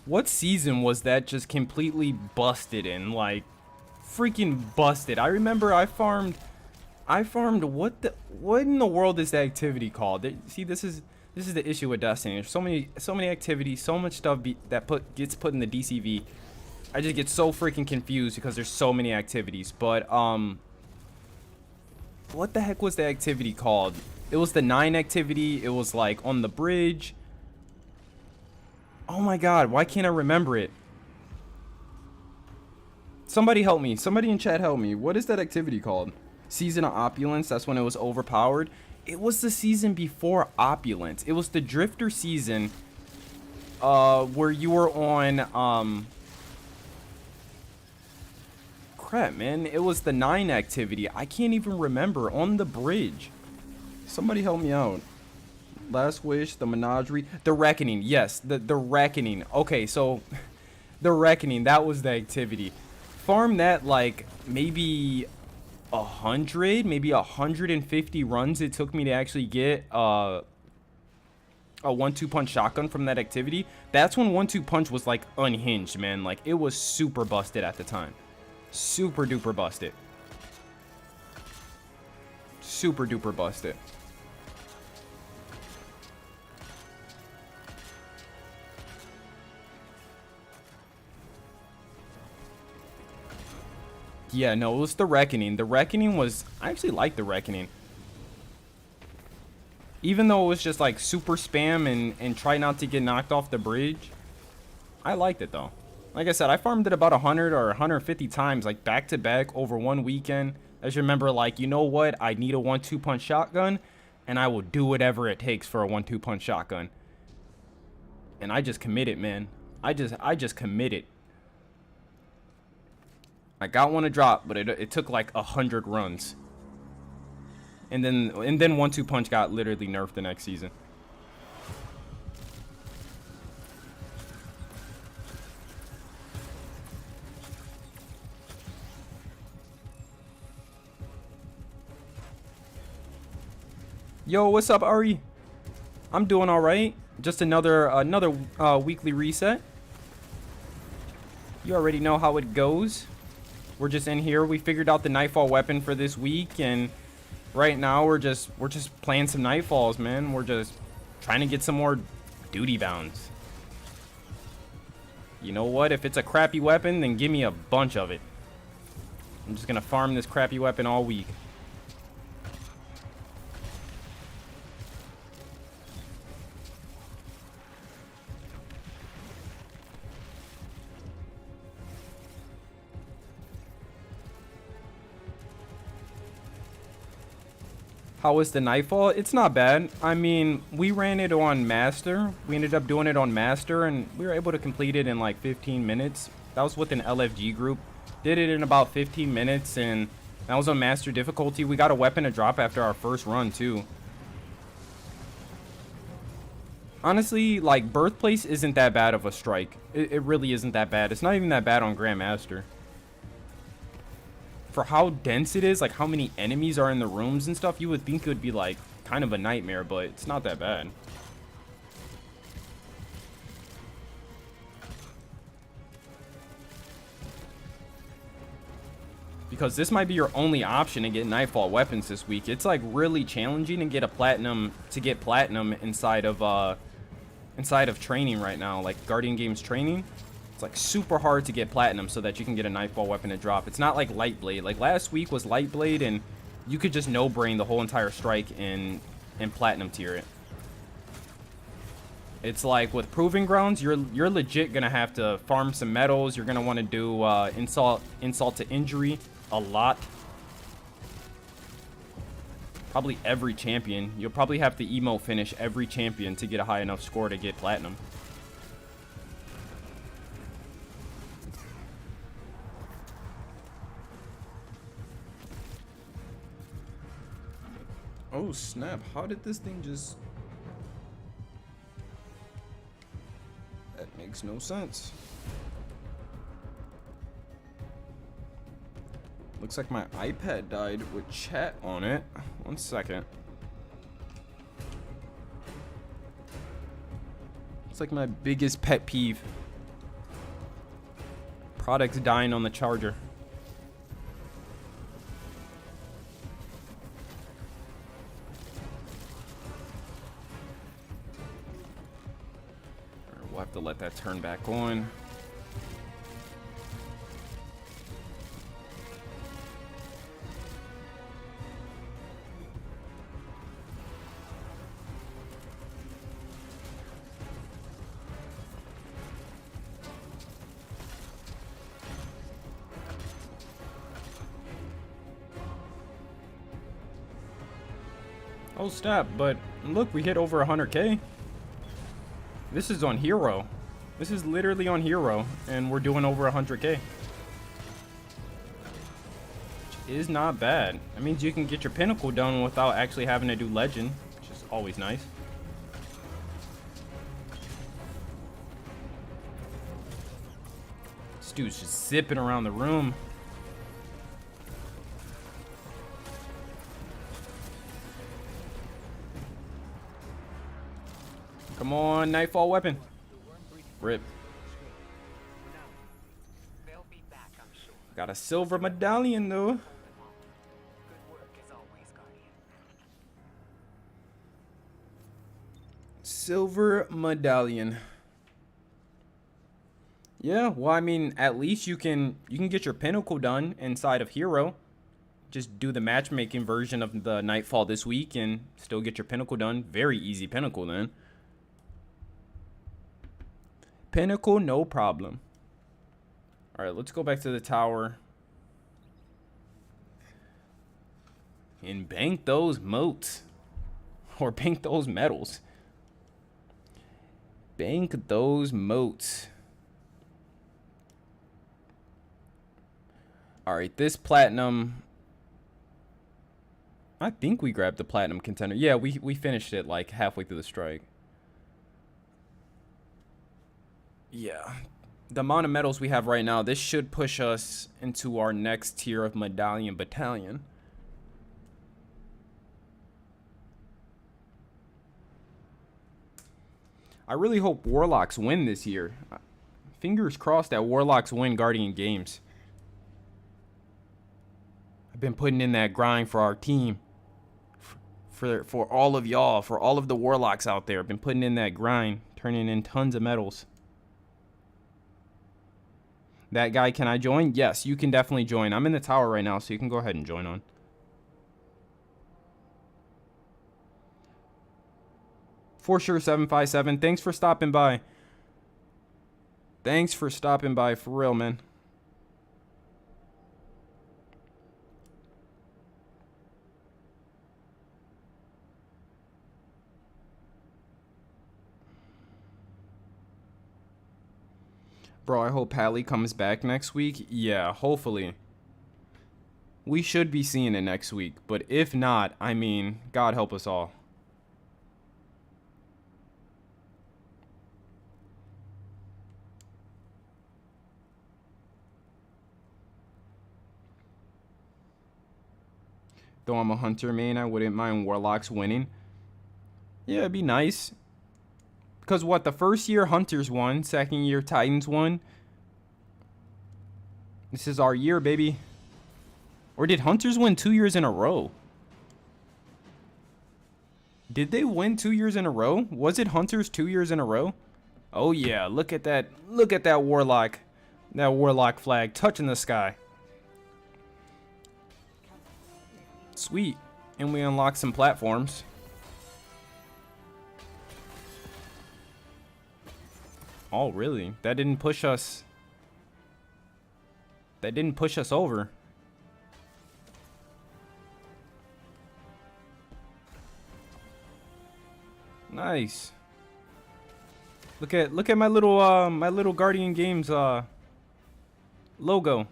What season was that just completely busted in? Like, freaking busted. I remember I farmed what in the world is the activity called? See, this is the issue with Destiny. There's so many activities, so much stuff that gets put in the DCV. I just get so freaking confused because there's so many activities. But what the heck was the activity called? It was the 9 activity. It was like on the bridge. Oh my god, why can't I remember it? Somebody help me. Somebody in chat help me. What is that activity called? Season of Opulence. That's when it was overpowered. It was the season before Opulence. It was the Drifter season where you were on crap, man. It was the 9 activity. I can't even remember. On the bridge. Somebody help me out. Last Wish, the Menagerie, the Reckoning. Yes, the Reckoning. Okay, so the Reckoning, that was the activity. Farm that like maybe 100, maybe 150 runs it took me to actually get a 1-2 punch shotgun from that activity. That's when 1-2 punch was like unhinged, man. Like it was super busted at the time. Super duper busted. Super duper busted. Yeah, no, it was the Reckoning. The Reckoning was... I actually liked the Reckoning. Even though it was just like super spam and try not to get knocked off the bridge. I liked it though. Like I said, I farmed it about 100 or 150 times, like back to back over one weekend. I just remember like, you know what? I need a 1-2 punch shotgun and I will do whatever it takes for a 1-2 punch shotgun. And I just committed, man. I just committed. I got one to drop, but it took like 100 runs. And then 1-2 punch got literally nerfed the next season. Yo, what's up, Ari? I'm doing all right. Just another weekly reset. You already know how it goes. We're just in here. We figured out the Nightfall weapon for this week, and right now we're just playing some Nightfalls, man. We're just trying to get some more duty bounds. You know what? If it's a crappy weapon, then give me a bunch of it. I'm just gonna farm this crappy weapon all week. How was the Nightfall? It's not bad. I mean, we ran it on Master. We ended up doing it on Master, and we were able to complete it in like 15 minutes. That was with an LFG group. Did it in about 15 minutes, and that was on Master difficulty. We got a weapon to drop after our first run, too. Honestly, like, Birthplace isn't that bad of a strike. It really isn't that bad. It's not even that bad on Grandmaster. For how dense it is, like how many enemies are in the rooms and stuff, you would think it would be like kind of a nightmare, but it's not that bad. Because this might be your only option to get Nightfall weapons this week. It's like really challenging to get a platinum, inside of training right now, like Guardian Games training. It's like super hard to get platinum so that you can get a Nightfall weapon to drop. It's not like Lightblade. Like last week was Lightblade, and you could just no-brain the whole entire strike and platinum tier it. It's like with Proving Grounds, you're legit gonna have to farm some medals. You're gonna want to do insult to injury a lot. Probably every champion. You'll probably have to emote finish every champion to get a high enough score to get platinum. Oh snap, how did this thing just... That makes no sense. Looks like my iPad died with chat on it. 1 second. It's like my biggest pet peeve. Products dying on the charger. We'll have to let that turn back on. Oh snap, but look, we hit over 100K. This is on Hero. This is literally on Hero, and we're doing over 100K. Which is not bad. That means you can get your pinnacle done without actually having to do legend, which is always nice. This dude's just zipping around the room. Come on, Nightfall weapon. Rip. Got a silver medallion though. Silver medallion. Yeah, well, I mean, at least you can get your pinnacle done inside of Hero. Just do the matchmaking version of the Nightfall this week and still get your pinnacle done. Very easy pinnacle then. Pinnacle, no problem. All right, let's go back to the tower. And bank those moats. Or bank those medals. Bank those moats. All right, this platinum. I think we grabbed the platinum contender. Yeah, we finished it like halfway through the strike. Yeah, the amount of medals we have right now, this should push us into our next tier of medallion battalion. I really hope Warlocks win this year. Fingers crossed that Warlocks win Guardian Games. I've been putting in that grind for our team. For all of y'all, for all of the Warlocks out there. I've been putting in that grind, turning in tons of medals. That guy, can I join? Yes, you can definitely join. I'm in the tower right now, so you can go ahead and join on. For sure, 757. Thanks for stopping by. Thanks for stopping by, for real, man. Bro, I hope Pally comes back next week. Yeah, hopefully. We should be seeing it next week. But if not, I mean, God help us all. Though I'm a hunter main, I wouldn't mind Warlocks winning. Yeah, it'd be nice. Because what, the first year Hunters won, second year Titans won. This is our year, baby. Or did Hunters win 2 years in a row? Did they win 2 years in a row? Was it Hunters 2 years in a row? Oh yeah, look at that. Look at that Warlock. That Warlock flag touching the sky. Sweet. And we unlock some platforms. Oh, really? That didn't push us. That didn't push us over. Nice. Look at my little Guardian Games logo.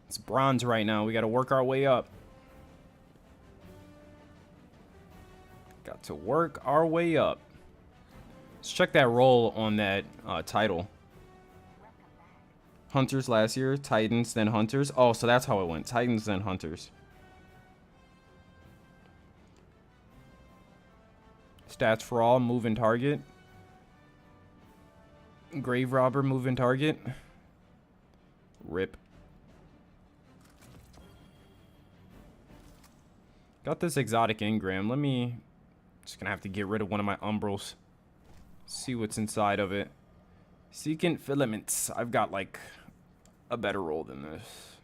It's bronze right now. We got to work our way up. to work our way up. Let's check that roll on that title. Hunters last year, Titans, then Hunters. Oh, so that's how it went. Titans, then Hunters. Stats for all, moving target. Grave robber, moving target. Rip. Got this exotic engram. Let me... Just gonna have to get rid of one of my umbrals. See what's inside of it. Secant filaments. I've got like a better roll than this.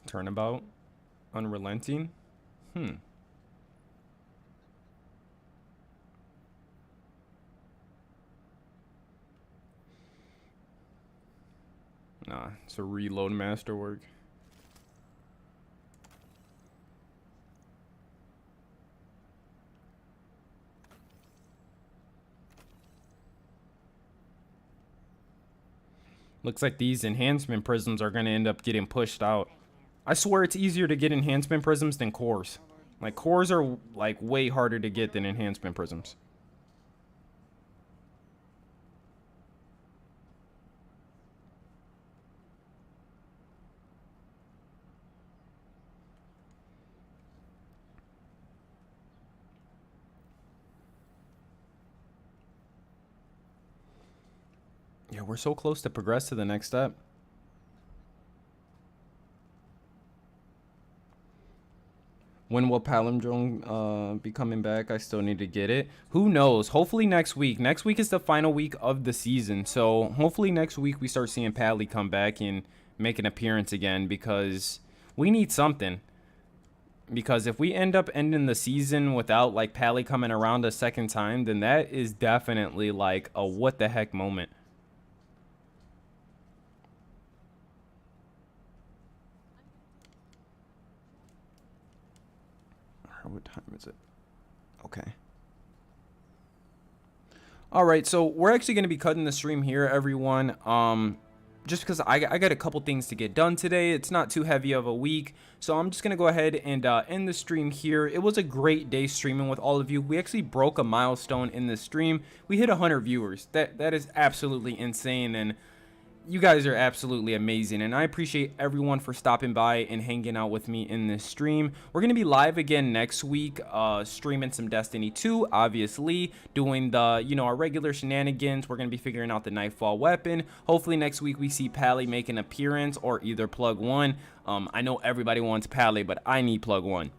Turnabout. Unrelenting. Nah, it's a reload masterwork. Looks like these enhancement prisms are going to end up getting pushed out. I swear it's easier to get enhancement prisms than cores. Like, cores are like way harder to get than enhancement prisms. Yeah, we're so close to progress to the next step. When will Palindrome be coming back? I still need to get it. Who knows? Hopefully next week. Next week is the final week of the season. So hopefully next week we start seeing Pally come back and make an appearance again, because we need something. Because if we end up ending the season without like Pally coming around a second time, then that is definitely like a what the heck moment. What time is it? Okay. All right, so we're actually going to be cutting the stream here, everyone. Just because I got a couple things to get done today. It's not too heavy of a week, so I'm just going to go ahead and end the stream here. It was a great day streaming with all of you. We actually broke a milestone in this stream. We hit 100 viewers. That is absolutely insane, and you guys are absolutely amazing, and I appreciate everyone for stopping by and hanging out with me in this stream. We're going to be live again next week, streaming some Destiny 2, obviously, doing the, our regular shenanigans. We're going to be figuring out the Nightfall weapon. Hopefully next week we see Pally make an appearance, or either Plug 1. I know everybody wants Pally, but I need Plug 1.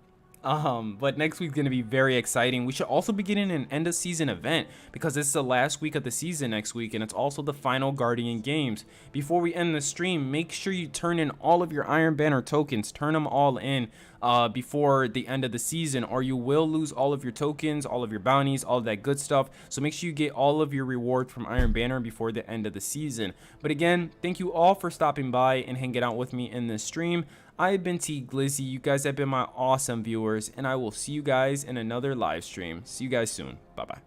But next week's gonna be very exciting. We should also be getting an end of season event, because it's the last week of the season next week, and it's also the final Guardian games. Before we end the stream, make sure you turn in all of your Iron Banner tokens. Turn them all in before the end of the season, or you will lose all of your tokens, all of your bounties, all of that good stuff. So make sure you get all of your rewards from Iron Banner before the end of the season. But again, thank you all for stopping by and hanging out with me in this stream. I've been T Glizzy. You guys have been my awesome viewers, and I will see you guys in another live stream. See you guys soon. Bye bye.